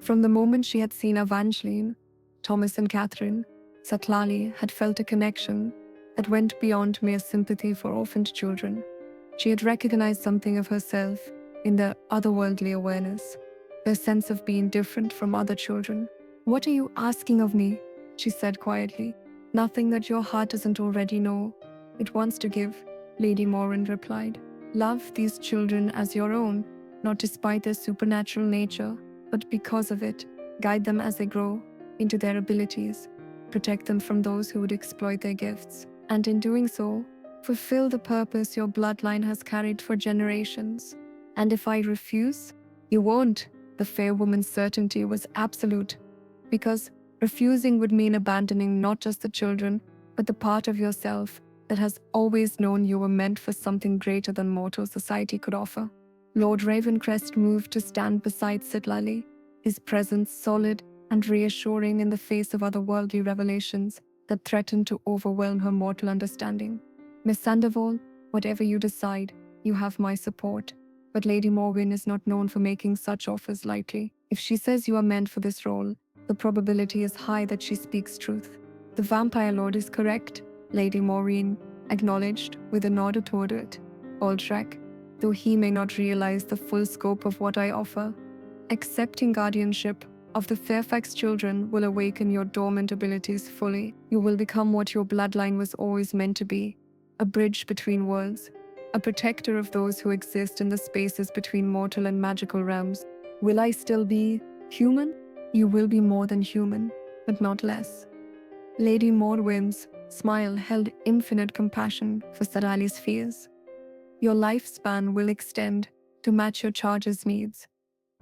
From the moment she had seen Evangeline, Thomas and Catherine, Sitlali had felt a connection that went beyond mere sympathy for orphaned children. She had recognized something of herself in their otherworldly awareness, their sense of being different from other children. What are you asking of me? She said quietly. Nothing that your heart doesn't already know. It wants to give, Lady Morwen replied. Love these children as your own, not despite their supernatural nature, but because of it. Guide them as they grow into their abilities. Protect them from those who would exploit their gifts. And in doing so, fulfill the purpose your bloodline has carried for generations. And if I refuse, you won't. The fair woman's certainty was absolute, because refusing would mean abandoning not just the children, but the part of yourself that has always known you were meant for something greater than mortal society could offer. Lord Ravencrest moved to stand beside Sitlali, his presence solid and reassuring in the face of otherworldly revelations that threatened to overwhelm her mortal understanding. Miss Sandoval, whatever you decide, you have my support. But Lady Morwen is not known for making such offers lightly. If she says you are meant for this role, the probability is high that she speaks truth. The Vampire Lord is correct, Lady Morwen acknowledged with a nod toward it. Aldric, though he may not realize the full scope of what I offer, accepting guardianship of the Fairfax children will awaken your dormant abilities fully. You will become what your bloodline was always meant to be, a bridge between worlds, a protector of those who exist in the spaces between mortal and magical realms. Will I still be human? You will be more than human, but not less. Lady Morwen's smile held infinite compassion for Sitlali's fears. Your lifespan will extend to match your charge's needs.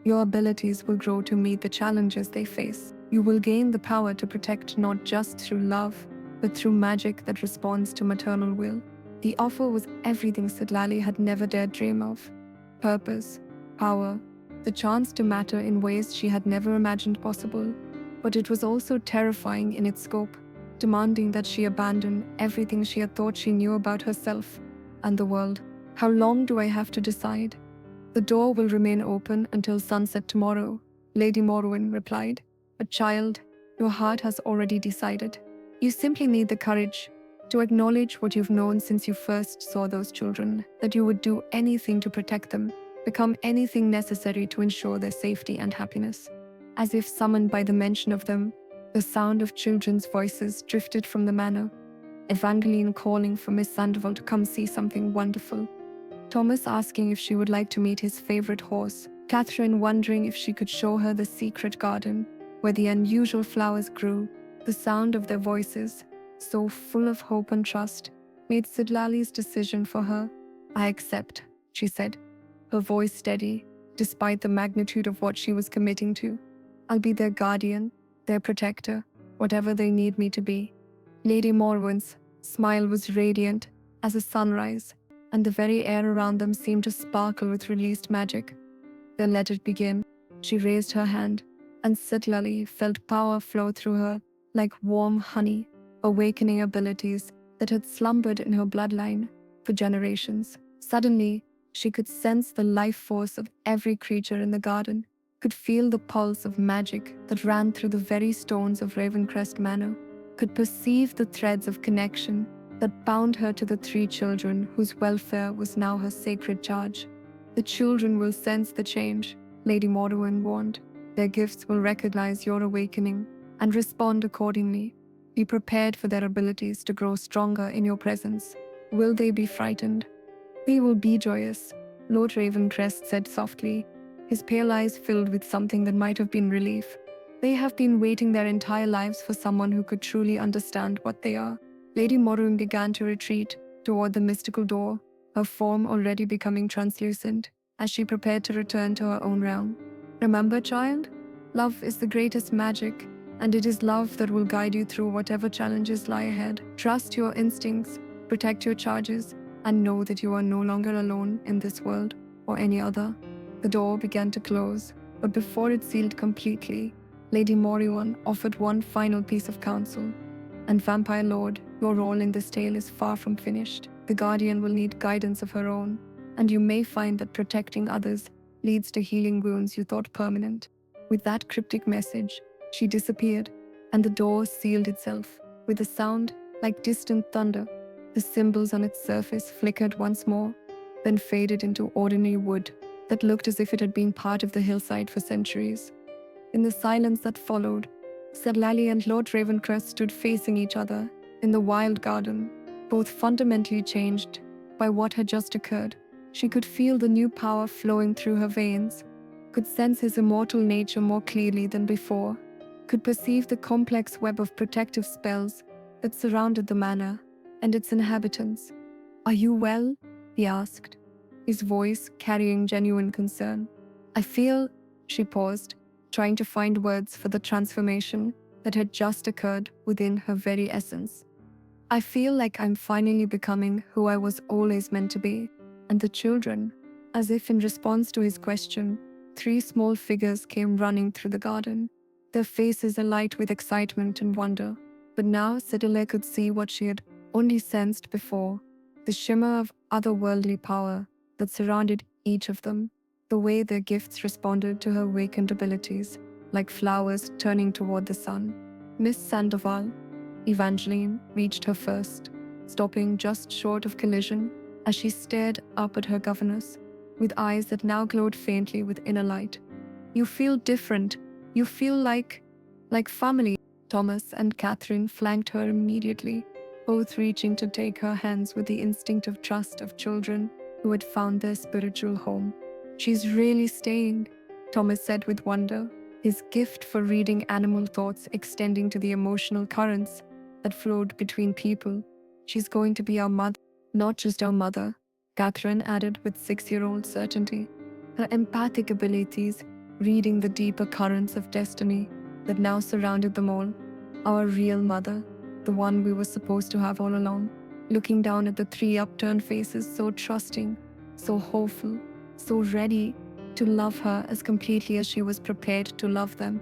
Your abilities will grow to meet the challenges they face. You will gain the power to protect not just through love, but through magic that responds to maternal will. The offer was everything Sitlali had never dared dream of. Purpose, power, the chance to matter in ways she had never imagined possible. But it was also terrifying in its scope, demanding that she abandon everything she had thought she knew about herself and the world. How long do I have to decide? The door will remain open until sunset tomorrow, Lady Morwen replied. But child, your heart has already decided. You simply need the courage to acknowledge what you've known since you first saw those children, that you would do anything to protect them, become anything necessary to ensure their safety and happiness. As if summoned by the mention of them, the sound of children's voices drifted from the manor, Evangeline calling for Miss Sandoval to come see something wonderful, Thomas asking if she would like to meet his favorite horse, Catherine wondering if she could show her the secret garden where the unusual flowers grew. The sound of their voices, so full of hope and trust, made Sitlali's decision for her. I accept, she said, her voice steady, despite the magnitude of what she was committing to. I'll be their guardian, their protector, whatever they need me to be. Lady Morwen's smile was radiant as a sunrise, and the very air around them seemed to sparkle with released magic. Then let it begin. She raised her hand, and Sitlali felt power flow through her like warm honey, awakening abilities that had slumbered in her bloodline for generations. Suddenly, she could sense the life force of every creature in the garden, could feel the pulse of magic that ran through the very stones of Ravencrest Manor, could perceive the threads of connection that bound her to the 3 children whose welfare was now her sacred charge. The children will sense the change, Lady Morrowind warned. Their gifts will recognize your awakening and respond accordingly. Be prepared for their abilities to grow stronger in your presence. Will they be frightened? They will be joyous, Lord Ravencrest said softly, his pale eyes filled with something that might have been relief. They have been waiting their entire lives for someone who could truly understand what they are. Lady Morrowind began to retreat toward the mystical door, her form already becoming translucent, as she prepared to return to her own realm. Remember, child? Love is the greatest magic, and it is love that will guide you through whatever challenges lie ahead. Trust your instincts, protect your charges, and know that you are no longer alone in this world or any other. The door began to close, but before it sealed completely, Lady Morrowind offered one final piece of counsel. And Vampire Lord, your role in this tale is far from finished. The Guardian will need guidance of her own, and you may find that protecting others leads to healing wounds you thought permanent. With that cryptic message, she disappeared, and the door sealed itself with a sound like distant thunder. The symbols on its surface flickered once more, then faded into ordinary wood that looked as if it had been part of the hillside for centuries. In the silence that followed, Sitlali and Lord Ravencrest stood facing each other in the wild garden, both fundamentally changed by what had just occurred. She could feel the new power flowing through her veins, could sense his immortal nature more clearly than before, could perceive the complex web of protective spells that surrounded the manor and its inhabitants. "Are you well?" he asked, his voice carrying genuine concern. "I feel," she paused, trying to find words for the transformation that had just occurred within her very essence. "I feel like I'm finally becoming who I was always meant to be." And the children, as if in response to his question, 3 small figures came running through the garden, their faces alight with excitement and wonder. But now Sitlali could see what she had only sensed before, the shimmer of otherworldly power that surrounded each of them, the way their gifts responded to her awakened abilities, like flowers turning toward the sun. "Miss Sandoval," Evangeline reached her first, stopping just short of collision as she stared up at her governess, with eyes that now glowed faintly with inner light. "You feel different. You feel like family." Thomas and Catherine flanked her immediately, both reaching to take her hands with the instinctive trust of children who had found their spiritual home. "She's really staying," Thomas said with wonder, his gift for reading animal thoughts extending to the emotional currents that flowed between people. "She's going to be our mother, not just our mother," Catherine added with 6-year-old certainty, her empathic abilities reading the deeper currents of destiny that now surrounded them all. "Our real mother, the one we were supposed to have all along." Looking down at the 3 upturned faces, so trusting, so hopeful, so ready to love her as completely as she was prepared to love them,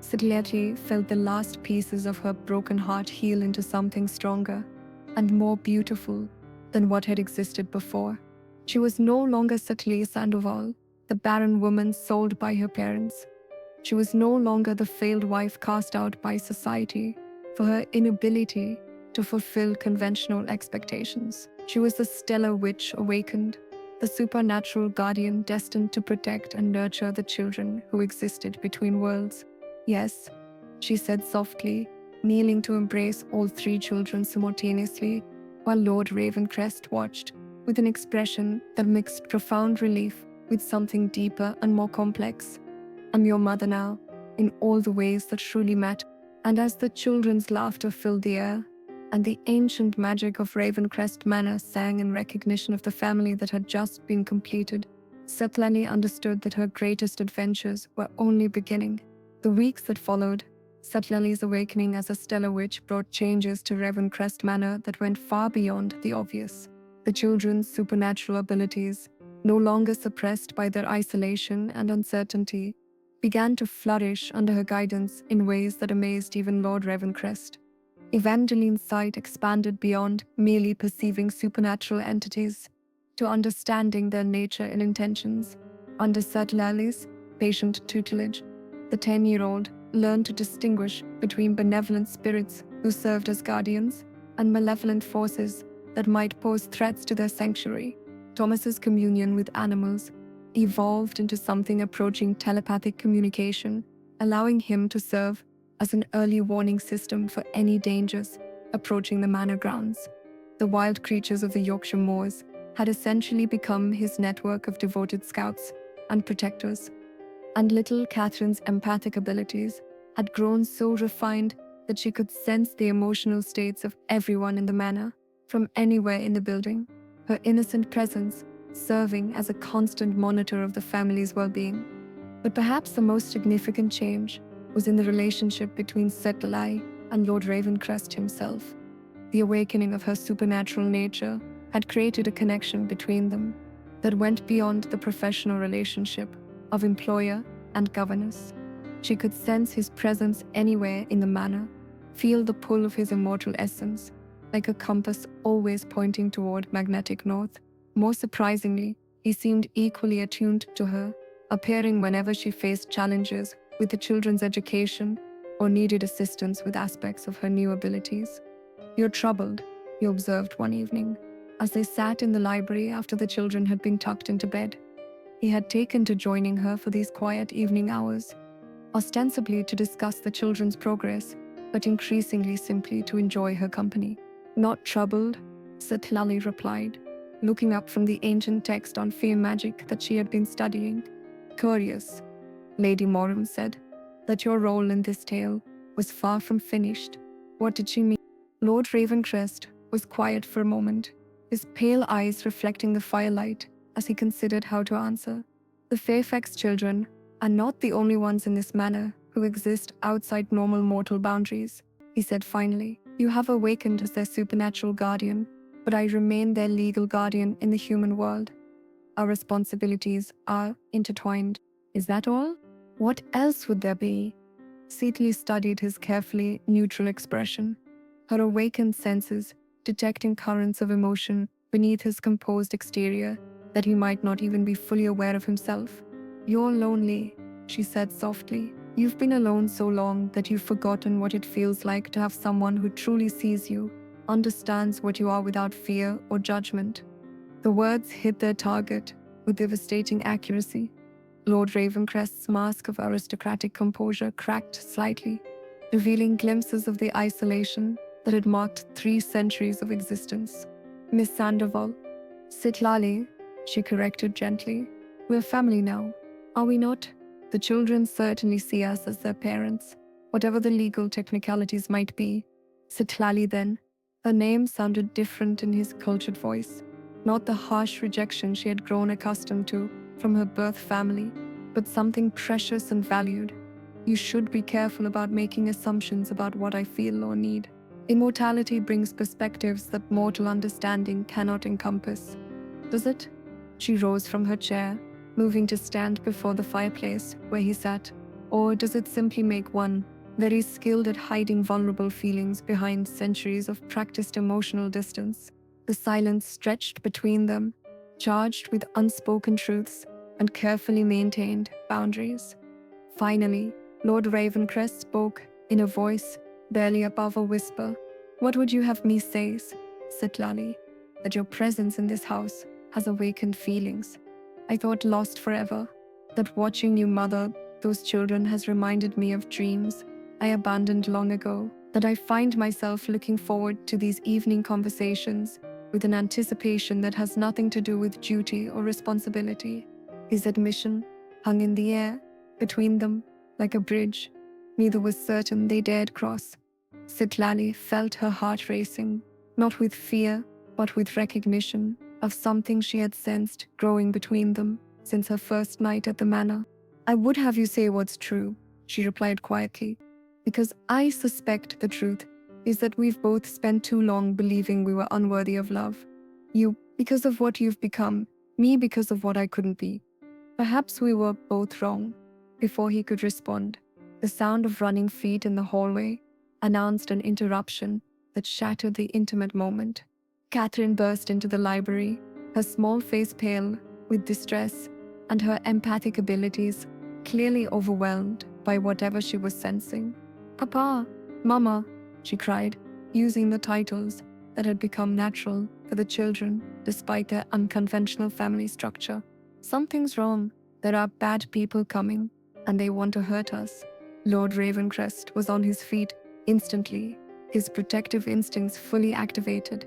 Sitlali felt the last pieces of her broken heart heal into something stronger and more beautiful than what had existed before. She was no longer Sitlali Sandoval, the barren woman sold by her parents. She was no longer the failed wife cast out by society for her inability to fulfill conventional expectations. She was the stellar witch awakened, the supernatural guardian destined to protect and nurture the children who existed between worlds. "Yes," she said softly, kneeling to embrace all 3 children simultaneously, while Lord Ravencrest watched with an expression that mixed profound relief with something deeper and more complex. "I'm your mother now, in all the ways that truly matter." And as the children's laughter filled the air, and the ancient magic of Ravencrest Manor sang in recognition of the family that had just been completed, Sitlali understood that her greatest adventures were only beginning. The weeks that followed, Sitlali's awakening as a stellar witch brought changes to Ravencrest Manor that went far beyond the obvious. The children's supernatural abilities, no longer suppressed by their isolation and uncertainty, began to flourish under her guidance in ways that amazed even Lord Ravencrest. Evangeline's sight expanded beyond merely perceiving supernatural entities to understanding their nature and intentions. Under Sitlali's patient tutelage, the 10-year-old learned to distinguish between benevolent spirits who served as guardians and malevolent forces that might pose threats to their sanctuary. Thomas's communion with animals evolved into something approaching telepathic communication, allowing him to serve as an early warning system for any dangers approaching the manor grounds. The wild creatures of the Yorkshire moors had essentially become his network of devoted scouts and protectors, and little Catherine's empathic abilities had grown so refined that she could sense the emotional states of everyone in the manor, from anywhere in the building, her innocent presence serving as a constant monitor of the family's well-being. But perhaps the most significant change was in the relationship between Sitlali and Lord Ravencrest himself. The awakening of her supernatural nature had created a connection between them that went beyond the professional relationship of employer and governess. She could sense his presence anywhere in the manor, feel the pull of his immortal essence, like a compass always pointing toward magnetic north. More surprisingly, he seemed equally attuned to her, appearing whenever she faced challenges with the children's education or needed assistance with aspects of her new abilities. "You're troubled," he observed one evening, as they sat in the library after the children had been tucked into bed. He had taken to joining her for these quiet evening hours, ostensibly to discuss the children's progress, but increasingly simply to enjoy her company. "Not troubled," Sitlali replied, looking up from the ancient text on fey magic that she had been studying. "Curious," Lady Morum said, "that your role in this tale was far from finished. What did she mean?" Lord Ravencrest was quiet for a moment, his pale eyes reflecting the firelight as he considered how to answer. "The Fairfax children are not the only ones in this manor who exist outside normal mortal boundaries," he said finally. "You have awakened as their supernatural guardian, but I remain their legal guardian in the human world. Our responsibilities are intertwined." "Is that all? What else would there be?" Sitlali studied his carefully neutral expression, her awakened senses detecting currents of emotion beneath his composed exterior that he might not even be fully aware of himself. "You're lonely," she said softly. "You've been alone so long that you've forgotten what it feels like to have someone who truly sees you, understands what you are without fear or judgment." The words hit their target with devastating accuracy. Lord Ravencrest's mask of aristocratic composure cracked slightly, revealing glimpses of the isolation that had marked 3 centuries of existence. "Miss Sandoval." "Sitlali," she corrected gently. "We're family now, are we not? The children certainly see us as their parents, whatever the legal technicalities might be." "Sitlali then." Her name sounded different in his cultured voice, not the harsh rejection she had grown accustomed to from her birth family, but something precious and valued. "You should be careful about making assumptions about what I feel or need. Immortality brings perspectives that mortal understanding cannot encompass." "Does it?" She rose from her chair, moving to stand before the fireplace where he sat. "Or does it simply make one very skilled at hiding vulnerable feelings behind centuries of practiced emotional distance?" The silence stretched between them, charged with unspoken truths and carefully maintained boundaries. Finally, Lord Ravencrest spoke in a voice barely above a whisper. "What would you have me say, Sitlali? That your presence in this house has awakened feelings I thought lost forever. That watching you mother those children has reminded me of dreams I abandoned long ago. That I find myself looking forward to these evening conversations with an anticipation that has nothing to do with duty or responsibility." His admission hung in the air between them like a bridge neither was certain they dared cross. Sitlali felt her heart racing, not with fear, but with recognition of something she had sensed growing between them since her first night at the manor. "I would have you say what's true," she replied quietly, "because I suspect the truth is that we've both spent too long believing we were unworthy of love. You, because of what you've become, me because of what I couldn't be. Perhaps we were both wrong." Before he could respond, the sound of running feet in the hallway announced an interruption that shattered the intimate moment. Catherine burst into the library, her small face pale with distress and her empathic abilities clearly overwhelmed by whatever she was sensing. "Papa, Mama," she cried, using the titles that had become natural for the children despite their unconventional family structure. Something's wrong. There are bad people coming, and they want to hurt us. Lord Ravencrest was on his feet instantly, his protective instincts fully activated.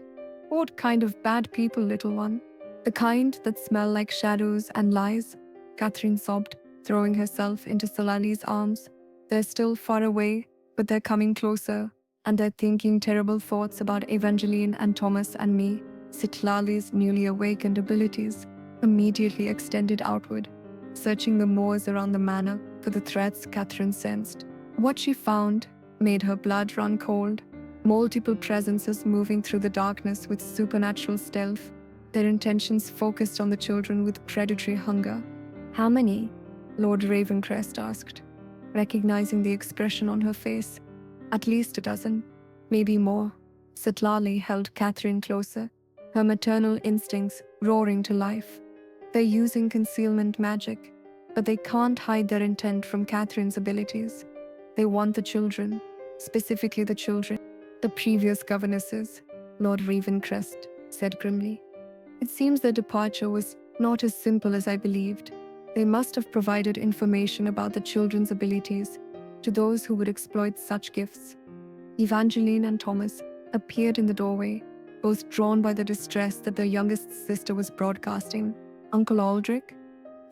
What kind of bad people, little one? The kind that smell like shadows and lies? Catherine sobbed, throwing herself into Sitlali's arms. They're still far away, but they're coming closer, and they're thinking terrible thoughts about Evangeline and Thomas and me. Sitlali's newly awakened abilities immediately extended outward, searching the moors around the manor for the threats Catherine sensed. What she found made her blood run cold. Multiple presences moving through the darkness with supernatural stealth, their intentions focused on the children with predatory hunger. How many? Lord Ravencrest asked, recognizing the expression on her face. At least a dozen, maybe more. Sitlali held Catherine closer, her maternal instincts roaring to life. They're using concealment magic, but they can't hide their intent from Catherine's abilities. They want the children, specifically the children. The previous governesses, Lord Ravencrest said grimly. It seems their departure was not as simple as I believed. They must have provided information about the children's abilities to those who would exploit such gifts. Evangeline and Thomas appeared in the doorway, both drawn by the distress that their youngest sister was broadcasting. Uncle Aldric?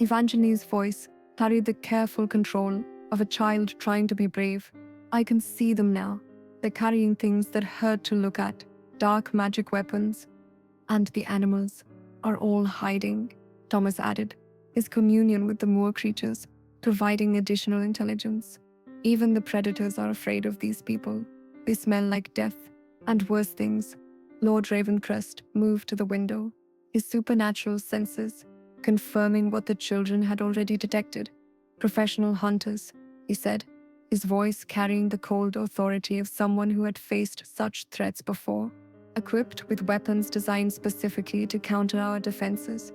Evangeline's voice carried the careful control of a child trying to be brave. I can see them now. They're carrying things that hurt to look at, dark magic weapons. And the animals are all hiding, Thomas added, his communion with the moor creatures providing additional intelligence. Even the predators are afraid of these people. They smell like death and worse things. Lord Ravencrest moved to the window, his supernatural senses confirming what the children had already detected. Professional hunters, he said, his voice carrying the cold authority of someone who had faced such threats before, equipped with weapons designed specifically to counter our defenses.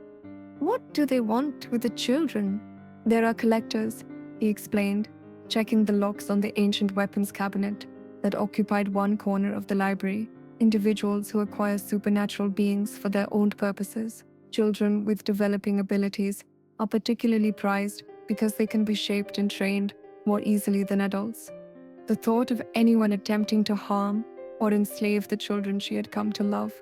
What do they want with the children? There are collectors, he explained, checking the locks on the ancient weapons cabinet that occupied one corner of the library. Individuals who acquire supernatural beings for their own purposes. Children with developing abilities are particularly prized because they can be shaped and trained more easily than adults. The thought of anyone attempting to harm or enslave the children she had come to love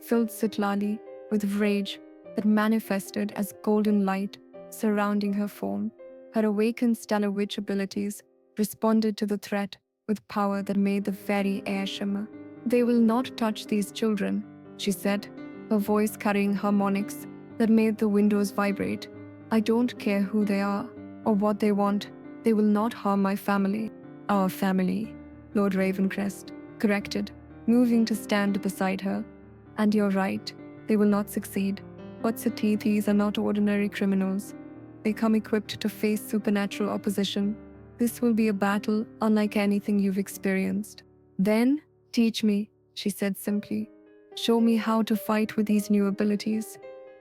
filled Sitlali with rage that manifested as golden light surrounding her form. Her awakened stellar witch abilities responded to the threat with power that made the very air shimmer. They will not touch these children, she said, her voice carrying harmonics that made the windows vibrate. I don't care who they are or what they want. They will not harm my family. Our family, Lord Ravencrest corrected, moving to stand beside her. And you're right, they will not succeed. But Satithis are not ordinary criminals. They come equipped to face supernatural opposition. This will be a battle unlike anything you've experienced. Then, teach me, she said simply. Show me how to fight with these new abilities.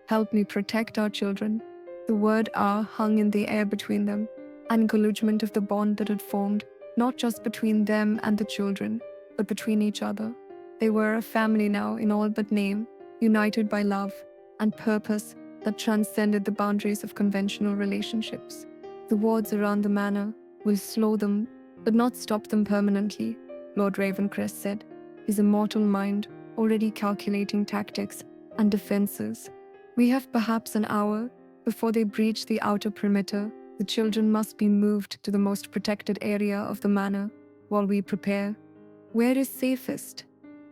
Help me protect our children. The word "our" hung in the air between them, an acknowledgement of the bond that had formed, not just between them and the children, but between each other. They were a family now in all but name, united by love and purpose that transcended the boundaries of conventional relationships. The wards around the manor will slow them, but not stop them permanently, Lord Ravencrest said, his immortal mind already calculating tactics and defenses. We have perhaps an hour before they breach the outer perimeter. The children must be moved to the most protected area of the manor while we prepare. Where is safest?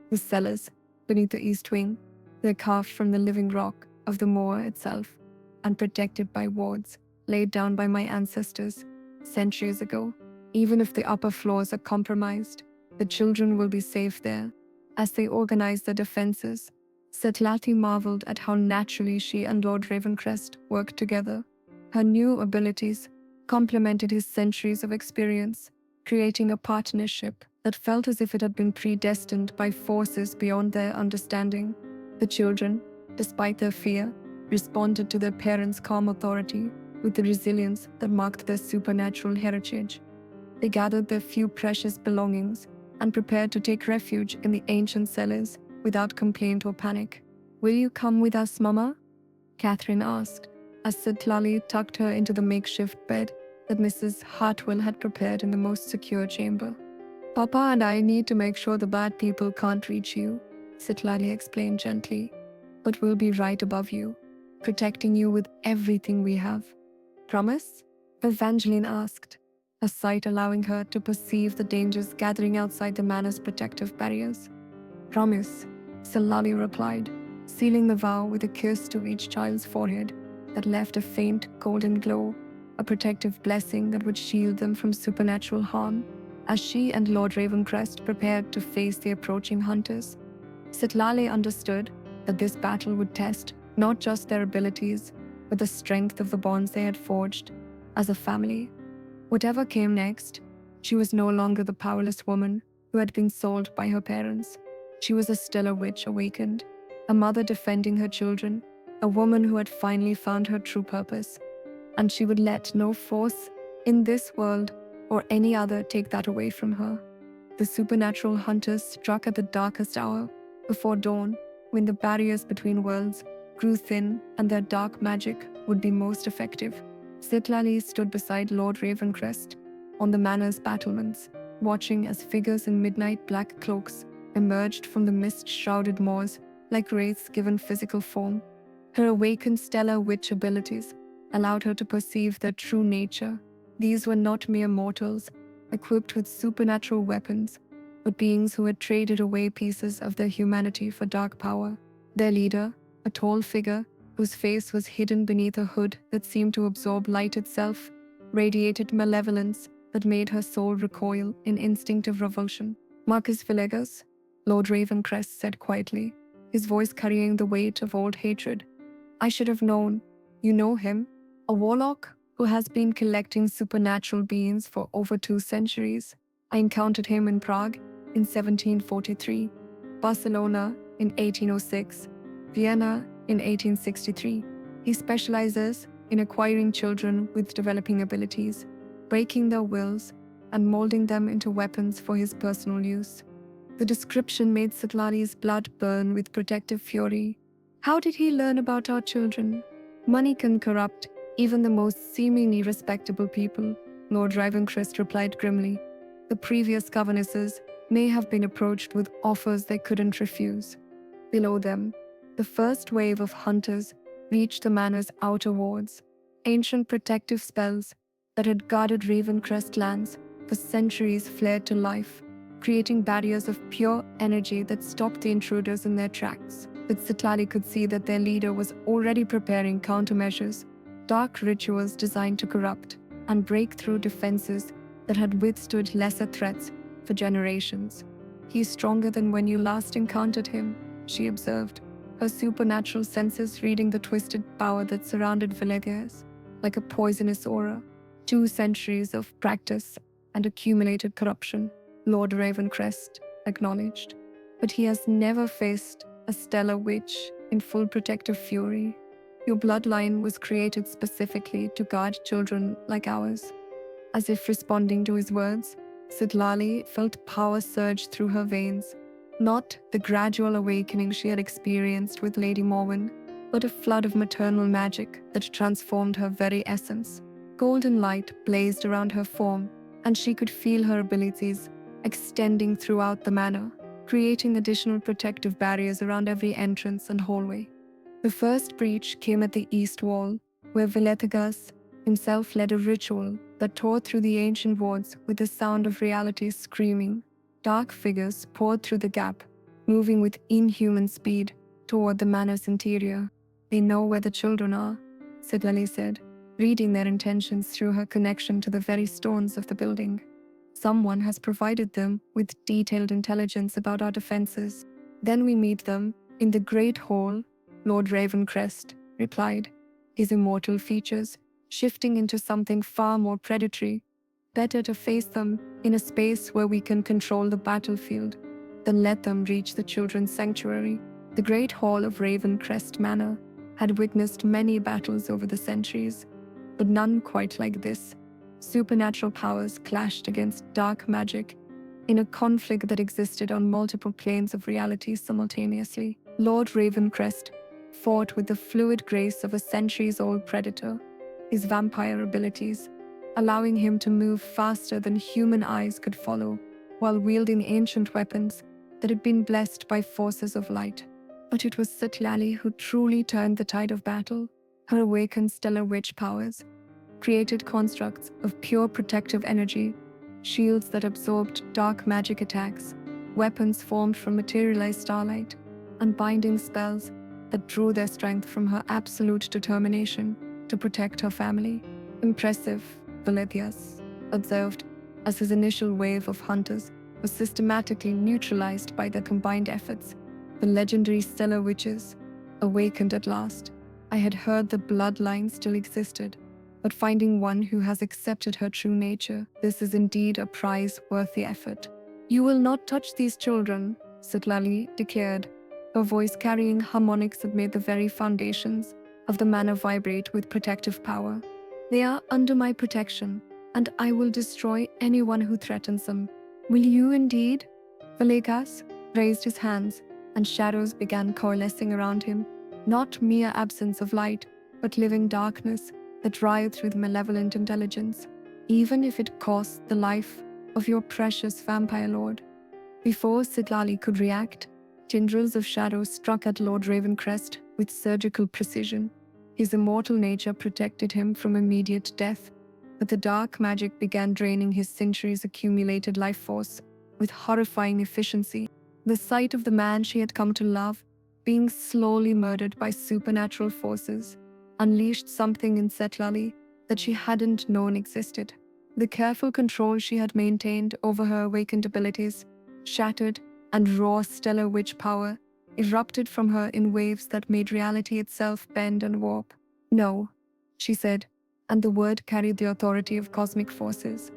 The cellars beneath the east wing. They're carved from the living rock of the moor itself and protected by wards laid down by my ancestors centuries ago. Even if the upper floors are compromised, the children will be safe there. As they organized their defenses, Sitlali marveled at how naturally she and Lord Ravencrest worked together. Her new abilities complemented his centuries of experience, creating a partnership that felt as if it had been predestined by forces beyond their understanding. The children, despite their fear, responded to their parents' calm authority with the resilience that marked their supernatural heritage. They gathered their few precious belongings and prepared to take refuge in the ancient cellars without complaint or panic. "Will you come with us, Mama?" Catherine asked, as Sitlali tucked her into the makeshift bed that Mrs. Hartwell had prepared in the most secure chamber. "Papa and I need to make sure the bad people can't reach you," Sitlali explained gently. "But we'll be right above you, protecting you with everything we have. Promise?" Evangeline asked, her sight allowing her to perceive the dangers gathering outside the manor's protective barriers. "Promise," Sitlali replied, sealing the vow with a kiss to each child's forehead that left a faint golden glow, a protective blessing that would shield them from supernatural harm, as she and Lord Ravencrest prepared to face the approaching hunters. Sitlali understood that this battle would test not just their abilities, but the strength of the bonds they had forged as a family. Whatever came next, she was no longer the powerless woman who had been sold by her parents. She was a stellar witch awakened, a mother defending her children, a woman who had finally found her true purpose. And she would let no force in this world or any other take that away from her. The supernatural hunters struck at the darkest hour, before dawn, when the barriers between worlds grew thin and their dark magic would be most effective. Sitlali stood beside Lord Ravencrest on the manor's battlements, watching as figures in midnight black cloaks emerged from the mist-shrouded moors like wraiths given physical form. Her awakened stellar witch abilities allowed her to perceive their true nature. These were not mere mortals, equipped with supernatural weapons, but beings who had traded away pieces of their humanity for dark power. Their leader, a tall figure whose face was hidden beneath a hood that seemed to absorb light itself, radiated malevolence that made her soul recoil in instinctive revulsion. "Marcus Villegas," Lord Ravencrest said quietly, his voice carrying the weight of old hatred. "I should have known. You know him? A warlock who has been collecting supernatural beings for over 2 centuries. I encountered him in Prague in 1743, Barcelona in 1806, Vienna in 1863. He specializes in acquiring children with developing abilities, breaking their wills, and molding them into weapons for his personal use." The description made Sitlali's blood burn with protective fury. "How did he learn about our children?" "Money can corrupt even the most seemingly respectable people," Lord Ravencrest replied grimly. "The previous governesses may have been approached with offers they couldn't refuse." Below them, the first wave of hunters reached the manor's outer wards, ancient protective spells that had guarded Ravencrest lands for centuries flared to life, creating barriers of pure energy that stopped the intruders in their tracks. But Sitlali could see that their leader was already preparing countermeasures, dark rituals designed to corrupt and break through defenses that had withstood lesser threats for generations. "He's stronger than when you last encountered him," she observed, her supernatural senses reading the twisted power that surrounded Villegas like a poisonous aura. 2 centuries of practice and accumulated corruption, Lord Ravencrest acknowledged. "But he has never faced a stellar witch in full protective fury. Your bloodline was created specifically to guard children like ours." As if responding to his words, Sitlali felt power surge through her veins, not the gradual awakening she had experienced with Lady Morwen, but a flood of maternal magic that transformed her very essence. Golden light blazed around her form, and she could feel her abilities extending throughout the manor, creating additional protective barriers around every entrance and hallway. The first breach came at the east wall, where Villegas himself led a ritual that tore through the ancient wards with the sound of reality screaming. Dark figures poured through the gap, moving with inhuman speed toward the manor's interior. "They know where the children are," Sitlali said, reading their intentions through her connection to the very stones of the building. "Someone has provided them with detailed intelligence about our defenses. Then we meet them in the Great Hall," Lord Ravencrest replied, his immortal features shifting into something far more predatory. "Better to face them in a space where we can control the battlefield than let them reach the children's sanctuary." The Great Hall of Ravencrest Manor had witnessed many battles over the centuries, but none quite like this. Supernatural powers clashed against dark magic, in a conflict that existed on multiple planes of reality simultaneously. Lord Ravencrest fought with the fluid grace of a centuries-old predator, his vampire abilities allowing him to move faster than human eyes could follow, while wielding ancient weapons that had been blessed by forces of light. But it was Sitlali who truly turned the tide of battle. Her awakened stellar witch powers created constructs of pure protective energy, shields that absorbed dark magic attacks, weapons formed from materialized starlight, and binding spells that drew their strength from her absolute determination to protect her family. Impressive, Validius observed, as his initial wave of hunters was systematically neutralized by their combined efforts. The legendary stellar witches awakened at last. I had heard the bloodline still existed, but finding one who has accepted her true nature, this is indeed a prize-worthy effort. You will not touch these children, Sitlali declared, her voice carrying harmonics that made the very foundations of the manor vibrate with protective power. They are under my protection, and I will destroy anyone who threatens them. Will you indeed? Valikas raised his hands, and shadows began coalescing around him, not mere absence of light, but living darkness that writhed with malevolent intelligence, even if it cost the life of your precious vampire lord. Before Sitlali could react, tendrils of shadow struck at Lord Ravencrest with surgical precision. His immortal nature protected him from immediate death, but the dark magic began draining his centuries-accumulated life force with horrifying efficiency. The sight of the man she had come to love being slowly murdered by supernatural forces unleashed something in Sitlali that she hadn't known existed. The careful control she had maintained over her awakened abilities shattered, and raw stellar witch power erupted from her in waves that made reality itself bend and warp. No, she said, and the word carried the authority of cosmic forces.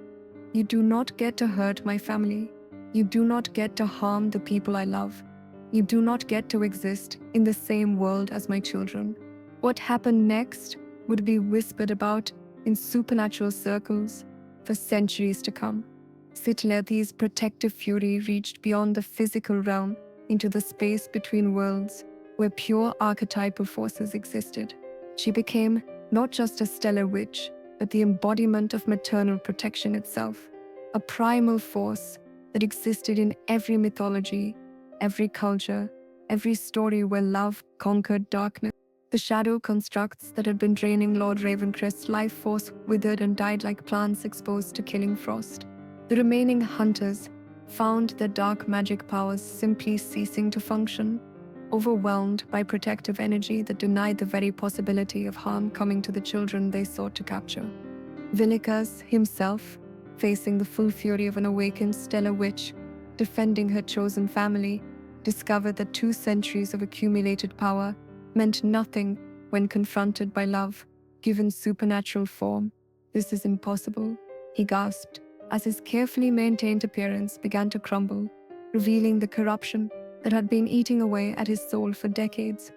You do not get to hurt my family. You do not get to harm the people I love. You do not get to exist in the same world as my children. What happened next would be whispered about in supernatural circles for centuries to come. Sitlali's protective fury reached beyond the physical realm into the space between worlds, where pure archetypal forces existed. She became not just a stellar witch, but the embodiment of maternal protection itself, a primal force that existed in every mythology, every culture, every story where love conquered darkness. The shadow constructs that had been draining Lord Ravencrest's life force withered and died like plants exposed to killing frost. The remaining hunters found their dark magic powers simply ceasing to function, overwhelmed by protective energy that denied the very possibility of harm coming to the children they sought to capture. Valikas himself, facing the full fury of an awakened stellar witch, defending her chosen family, discovered that 2 centuries of accumulated power meant nothing when confronted by love, given supernatural form. This is impossible, he gasped, as his carefully maintained appearance began to crumble, revealing the corruption that had been eating away at his soul for decades.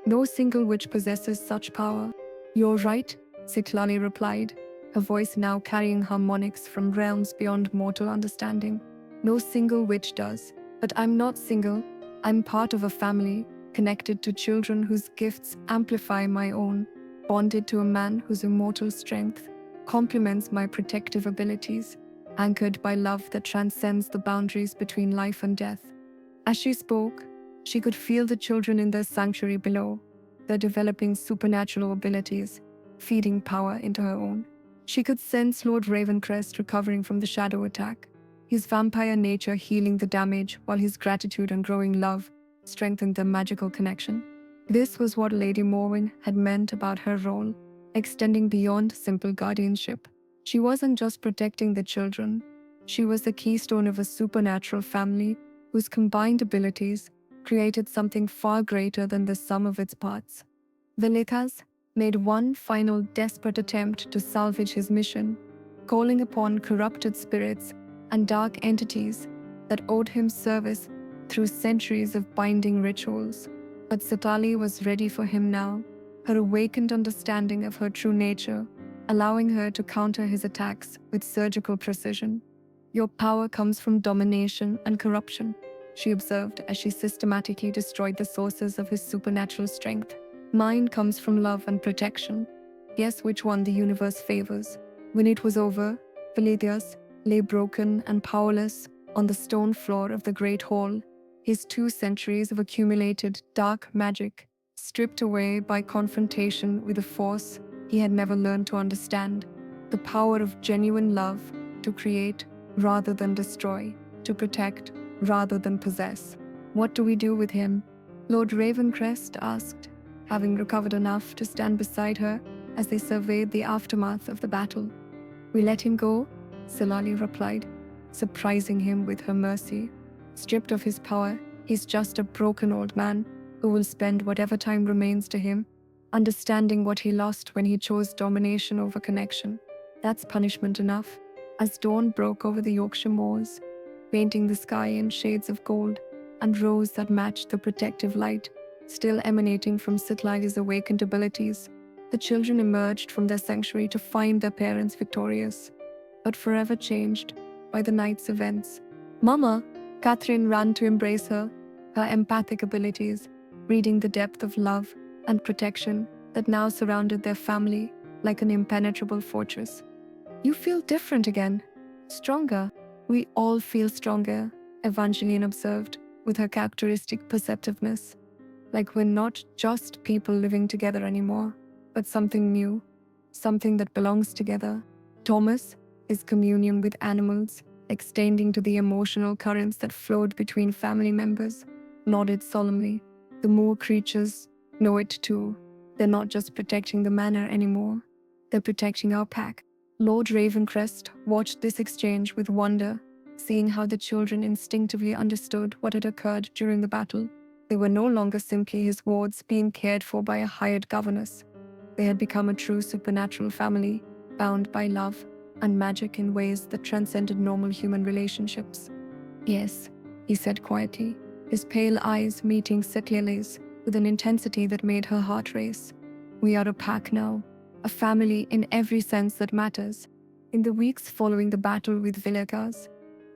No single witch possesses such power. You're right, Sitlali replied, her voice now carrying harmonics from realms beyond mortal understanding. No single witch does, but I'm not single. I'm part of a family, connected to children whose gifts amplify my own, bonded to a man whose immortal strength complements my protective abilities, anchored by love that transcends the boundaries between life and death. As she spoke, she could feel the children in their sanctuary below, their developing supernatural abilities, feeding power into her own. She could sense Lord Ravencrest recovering from the shadow attack, his vampire nature healing the damage while his gratitude and growing love strengthened their magical connection. This was what Lady Morwen had meant about her role, extending beyond simple guardianship. She wasn't just protecting the children, she was the keystone of a supernatural family whose combined abilities created something far greater than the sum of its parts. Valikas made one final desperate attempt to salvage his mission, calling upon corrupted spirits and dark entities that owed him service through centuries of binding rituals. But Sitlali was ready for him now, her awakened understanding of her true nature, allowing her to counter his attacks with surgical precision. Your power comes from domination and corruption, she observed as she systematically destroyed the sources of his supernatural strength. Mine comes from love and protection. Guess which one the universe favors. When it was over, Validius lay broken and powerless on the stone floor of the Great Hall, his 2 centuries of accumulated dark magic stripped away by confrontation with a force he had never learned to understand. The power of genuine love to create rather than destroy, to protect rather than possess. What do we do with him? Lord Ravencrest asked, having recovered enough to stand beside her as they surveyed the aftermath of the battle. We let him go, Sitlali replied, surprising him with her mercy. Stripped of his power, he's just a broken old man who will spend whatever time remains to him understanding what he lost when he chose domination over connection. That's punishment enough. As dawn broke over the Yorkshire moors, painting the sky in shades of gold and rose that matched the protective light still emanating from Sitlali's awakened abilities, the children emerged from their sanctuary to find their parents victorious, but forever changed by the night's events. Mama! Catherine ran to embrace her, her empathic abilities, reading the depth of love and protection that now surrounded their family like an impenetrable fortress. You feel different again. Stronger. We all feel stronger, Evangeline observed with her characteristic perceptiveness. Like we're not just people living together anymore, but something new, something that belongs together. Thomas, his communion with animals, extending to the emotional currents that flowed between family members, nodded solemnly. The moor creatures know it too. They're not just protecting the manor anymore. They're protecting our pack. Lord Ravencrest watched this exchange with wonder, seeing how the children instinctively understood what had occurred during the battle. They were no longer simply his wards being cared for by a hired governess. They had become a true supernatural family, bound by love and magic in ways that transcended normal human relationships. Yes, he said quietly, his pale eyes meeting Sitlali's with an intensity that made her heart race. We are a pack now, a family in every sense that matters. In the weeks following the battle with Villegas,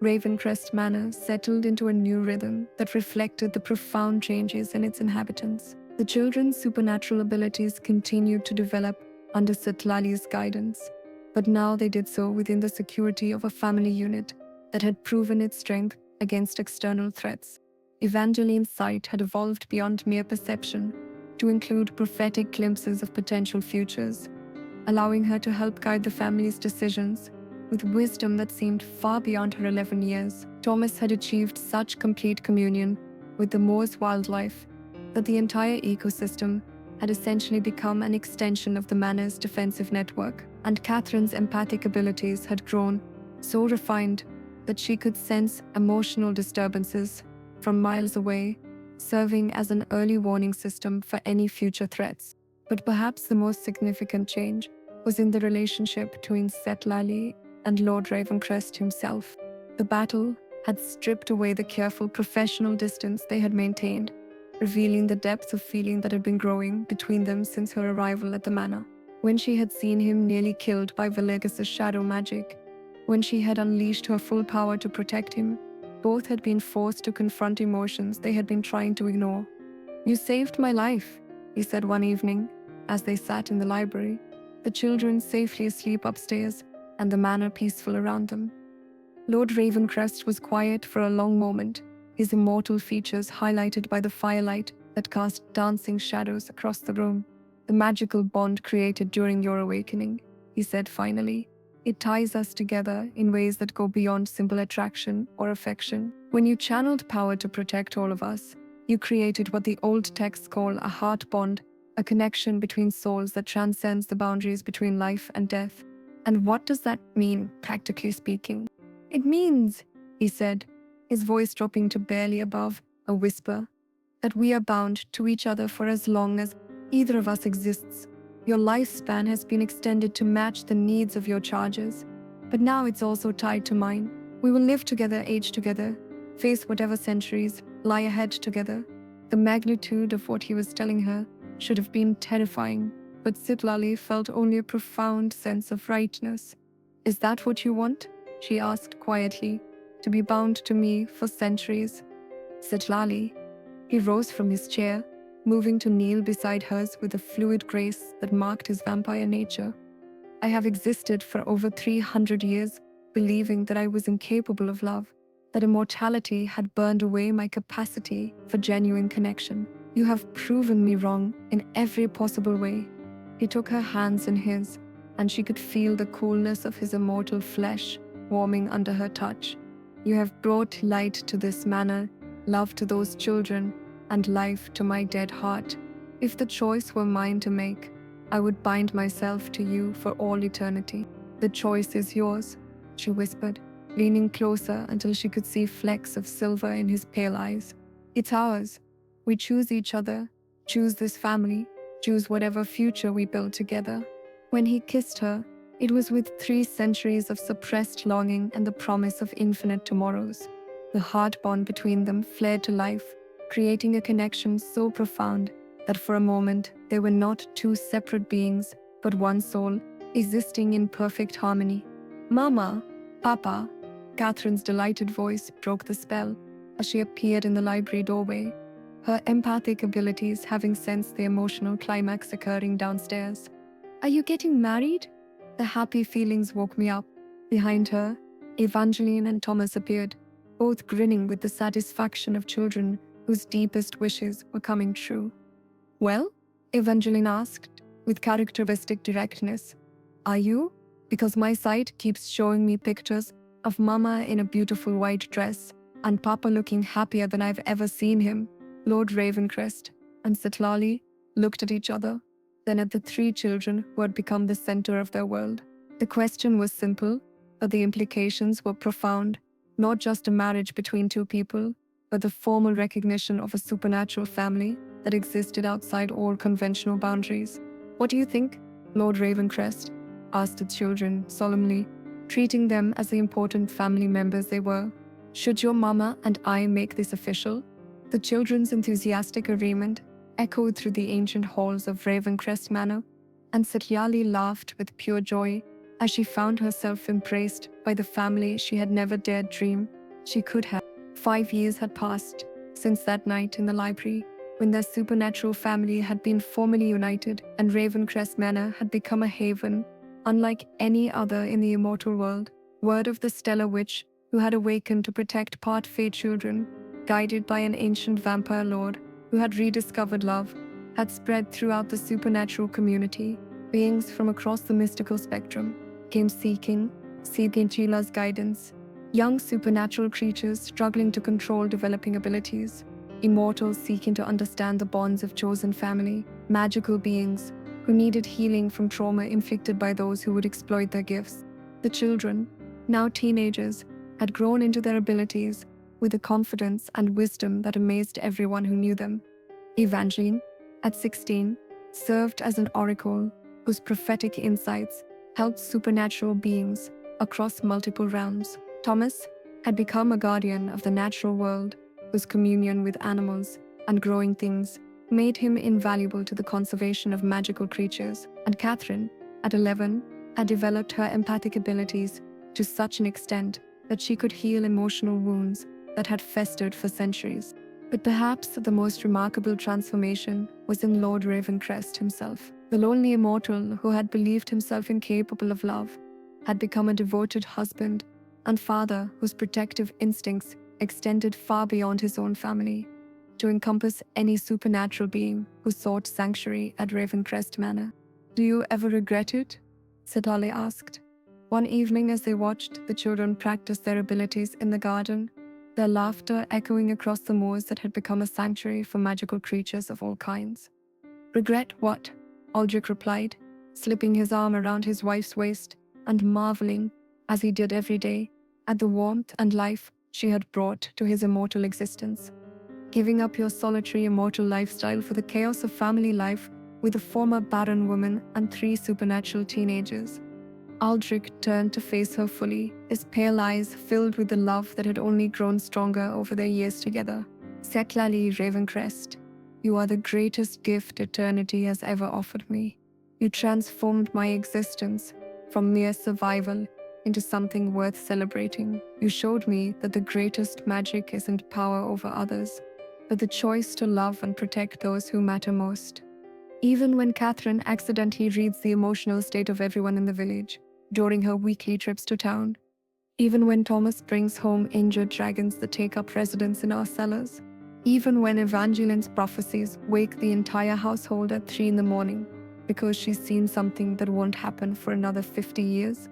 Ravencrest Manor settled into a new rhythm that reflected the profound changes in its inhabitants. The children's supernatural abilities continued to develop under Sitlali's guidance, but now they did so within the security of a family unit that had proven its strength against external threats. Evangeline's sight had evolved beyond mere perception to include prophetic glimpses of potential futures, allowing her to help guide the family's decisions with wisdom that seemed far beyond her 11 years. Thomas had achieved such complete communion with the moor's wildlife that the entire ecosystem had essentially become an extension of the manor's defensive network, and Catherine's empathic abilities had grown so refined that she could sense emotional disturbances from miles away, serving as an early warning system for any future threats. But perhaps the most significant change was in the relationship between Sitlali and Lord Ravencrest himself. The battle had stripped away the careful professional distance they had maintained, revealing the depth of feeling that had been growing between them since her arrival at the manor. When she had seen him nearly killed by Villegas' shadow magic, when she had unleashed her full power to protect him, both had been forced to confront emotions they had been trying to ignore. "You saved my life," he said one evening, as they sat in the library, the children safely asleep upstairs and the manor peaceful around them. Lord Ravencrest was quiet for a long moment, his immortal features highlighted by the firelight that cast dancing shadows across the room. "The magical bond created during your awakening," he said finally. "It ties us together in ways that go beyond simple attraction or affection. When you channeled power to protect all of us, you created what the old texts call a heart bond, a connection between souls that transcends the boundaries between life and death. And what does that mean, practically speaking?" "It means," he said, his voice dropping to barely above a whisper, "that we are bound to each other for as long as either of us exists. Your lifespan has been extended to match the needs of your charges, but now it's also tied to mine. We will live together, age together, face whatever centuries lie ahead together." The magnitude of what he was telling her should have been terrifying, but Sitlali felt only a profound sense of rightness. "Is that what you want?" she asked quietly, to be bound to me for centuries? Sitlali. He rose from his chair, moving to kneel beside hers with a fluid grace that marked his vampire nature. I have existed for over 300 years, believing that I was incapable of love, that immortality had burned away my capacity for genuine connection. You have proven me wrong in every possible way. He took her hands in his, and she could feel the coolness of his immortal flesh warming under her touch. You have brought light to this manor, love to those children, and life to my dead heart. If the choice were mine to make, I would bind myself to you for all eternity. The choice is yours, she whispered, leaning closer until she could see flecks of silver in his pale eyes. It's ours. We choose each other, choose this family, choose whatever future we build together. When he kissed her, it was with 3 centuries of suppressed longing and the promise of infinite tomorrows. The heart bond between them flared to life, creating a connection so profound that for a moment they were not 2 separate beings, but one soul, existing in perfect harmony. Mama, Papa, Catherine's delighted voice broke the spell as she appeared in the library doorway, her empathic abilities having sensed the emotional climax occurring downstairs. Are you getting married? The happy feelings woke me up. Behind her, Evangeline and Thomas appeared, both grinning with the satisfaction of children whose deepest wishes were coming true. Well? Evangeline asked, with characteristic directness. Are you? Because my sight keeps showing me pictures of Mama in a beautiful white dress and Papa looking happier than I've ever seen him. Lord Ravencrest and Sitlali looked at each other, then at the 3 children who had become the center of their world. The question was simple, but the implications were profound. Not just a marriage between 2 people, but the formal recognition of a supernatural family that existed outside all conventional boundaries. What do you think? Lord Ravencrest asked the children solemnly, treating them as the important family members they were. Should your mama and I make this official? The children's enthusiastic agreement echoed through the ancient halls of Ravencrest Manor, and Sitlali laughed with pure joy as she found herself embraced by the family she had never dared dream she could have. 5 years had passed since that night in the library, when their supernatural family had been formally united and Ravencrest Manor had become a haven unlike any other in the immortal world. Word of the stellar witch who had awakened to protect part Fey children, guided by an ancient vampire lord who had rediscovered love, had spread throughout the supernatural community. Beings from across the mystical spectrum came seeking Chila's guidance. Young supernatural creatures struggling to control developing abilities, immortals seeking to understand the bonds of chosen family, magical beings who needed healing from trauma inflicted by those who would exploit their gifts. The children, now teenagers, had grown into their abilities with a confidence and wisdom that amazed everyone who knew them. Evangeline, at 16, served as an oracle whose prophetic insights helped supernatural beings across multiple realms. Thomas had become a guardian of the natural world, whose communion with animals and growing things made him invaluable to the conservation of magical creatures. And Catherine, at 11, had developed her empathic abilities to such an extent that she could heal emotional wounds that had festered for centuries. But perhaps the most remarkable transformation was in Lord Ravencrest himself. The lonely immortal who had believed himself incapable of love had become a devoted husband and father whose protective instincts extended far beyond his own family, to encompass any supernatural being who sought sanctuary at Ravencrest Manor. Do you ever regret it? Sitlali asked. One evening as they watched the children practice their abilities in the garden, their laughter echoing across the moors that had become a sanctuary for magical creatures of all kinds. Regret what? Aldric replied, slipping his arm around his wife's waist and marveling, as he did every day, at the warmth and life she had brought to his immortal existence. Giving up your solitary immortal lifestyle for the chaos of family life with a former Barren woman and 3 supernatural teenagers. Aldric turned to face her fully, his pale eyes filled with the love that had only grown stronger over their years together. Sitlali Ravencrest, you are the greatest gift eternity has ever offered me. You transformed my existence from mere survival into something worth celebrating. You showed me that the greatest magic isn't power over others, but the choice to love and protect those who matter most. Even when Catherine accidentally reads the emotional state of everyone in the village during her weekly trips to town, even when Thomas brings home injured dragons that take up residence in our cellars, even when Evangeline's prophecies wake the entire household at 3 in the morning because she's seen something that won't happen for another 50 years.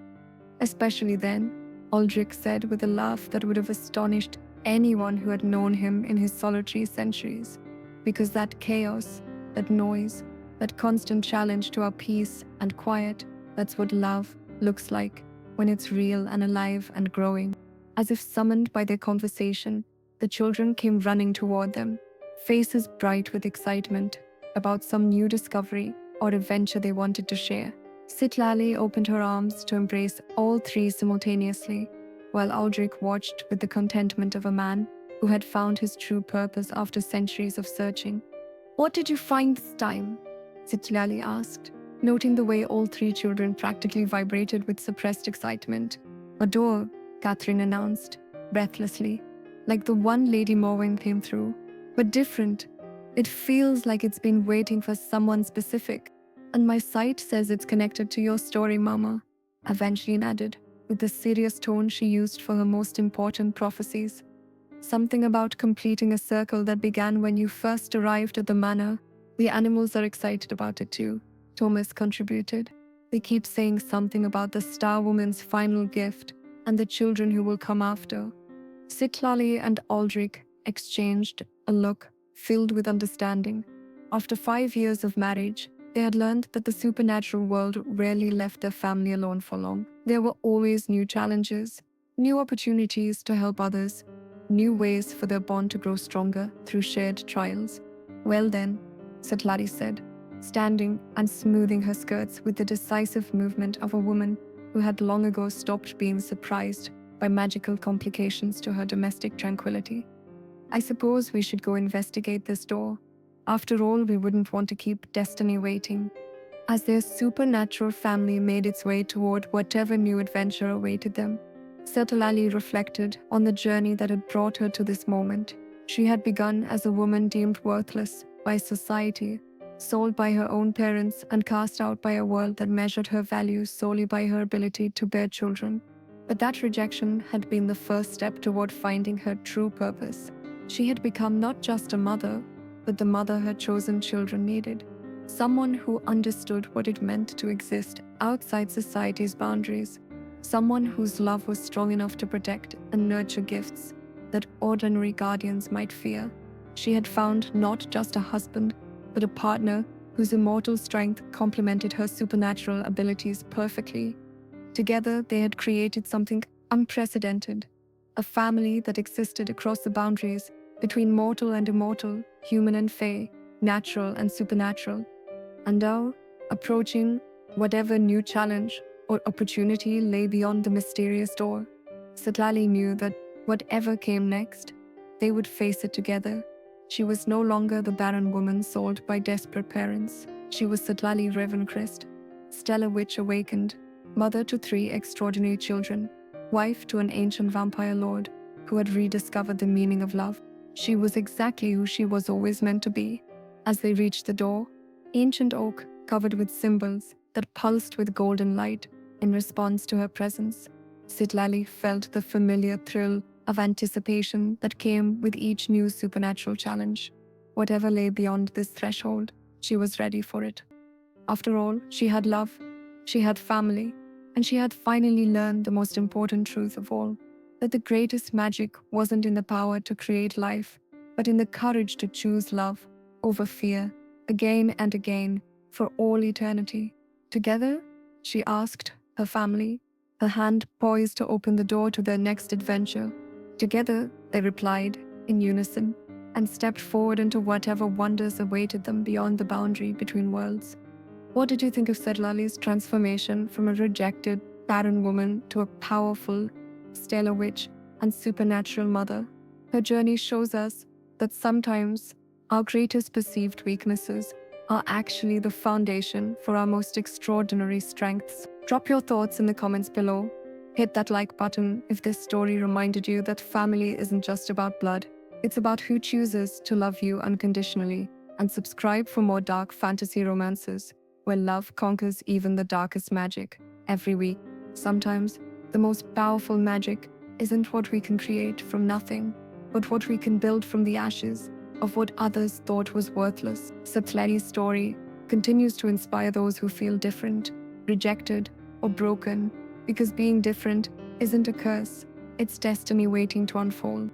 Especially then, Aldric said with a laugh that would have astonished anyone who had known him in his solitary centuries, because that chaos, that noise, that constant challenge to our peace and quiet, that's what love looks like when it's real and alive and growing. As if summoned by their conversation, the children came running toward them, faces bright with excitement about some new discovery or adventure they wanted to share. Sitlali opened her arms to embrace all three simultaneously, while Aldric watched with the contentment of a man who had found his true purpose after centuries of searching. "What did you find this time?" Sitlali asked, noting the way all three children practically vibrated with suppressed excitement. "A door," Catherine announced, breathlessly, like the one Lady Morwen came through, but different. "It feels like it's been waiting for someone specific. And my sight says it's connected to your story, Mama," Evangeline added, with the serious tone she used for her most important prophecies. "Something about completing a circle that began when you first arrived at the manor. The animals are excited about it too," Thomas contributed. "They keep saying something about the Star Woman's final gift and the children who will come after." Sitlali and Aldric exchanged a look filled with understanding. After 5 years of marriage, they had learned that the supernatural world rarely left their family alone for long. There were always new challenges, new opportunities to help others, new ways for their bond to grow stronger through shared trials. "Well then," Sitlali said, standing and smoothing her skirts with the decisive movement of a woman who had long ago stopped being surprised by magical complications to her domestic tranquility. "I suppose we should go investigate this door. After all, we wouldn't want to keep destiny waiting." As their supernatural family made its way toward whatever new adventure awaited them, Sitlali reflected on the journey that had brought her to this moment. She had begun as a woman deemed worthless by society, sold by her own parents, and cast out by a world that measured her value solely by her ability to bear children. But that rejection had been the first step toward finding her true purpose. She had become not just a mother, but the mother her chosen children needed. Someone who understood what it meant to exist outside society's boundaries. Someone whose love was strong enough to protect and nurture gifts that ordinary guardians might fear. She had found not just a husband, but a partner whose immortal strength complemented her supernatural abilities perfectly. Together, they had created something unprecedented, a family that existed across the boundaries between mortal and immortal, human and fey, natural and supernatural. And now, approaching whatever new challenge or opportunity lay beyond the mysterious door, Sitlali knew that whatever came next, they would face it together. She was no longer the barren woman sold by desperate parents. She was Sitlali Ravencrest, stellar witch awakened, mother to 3 extraordinary children, wife to an ancient vampire lord who had rediscovered the meaning of love. She was exactly who she was always meant to be. As they reached the door, ancient oak covered with symbols that pulsed with golden light in response to her presence, Sitlali felt the familiar thrill of anticipation that came with each new supernatural challenge. Whatever lay beyond this threshold, she was ready for it. After all, she had love, she had family, and she had finally learned the most important truth of all, that the greatest magic wasn't in the power to create life, but in the courage to choose love over fear, again and again, for all eternity. Together, she asked her family, her hand poised to open the door to their next adventure. Together, they replied, in unison, and stepped forward into whatever wonders awaited them beyond the boundary between worlds. What did you think of Sitlali's transformation from a rejected, barren woman to a powerful, stellar witch and supernatural mother? Her journey shows us that sometimes our greatest perceived weaknesses are actually the foundation for our most extraordinary strengths. Drop your thoughts in the comments below. Hit that like button if this story reminded you that family isn't just about blood, it's about who chooses to love you unconditionally. And subscribe for more dark fantasy romances, where love conquers even the darkest magic. Every week, sometimes, the most powerful magic isn't what we can create from nothing, but what we can build from the ashes of what others thought was worthless. Sitlali's story continues to inspire those who feel different, rejected, or broken, because being different isn't a curse, it's destiny waiting to unfold.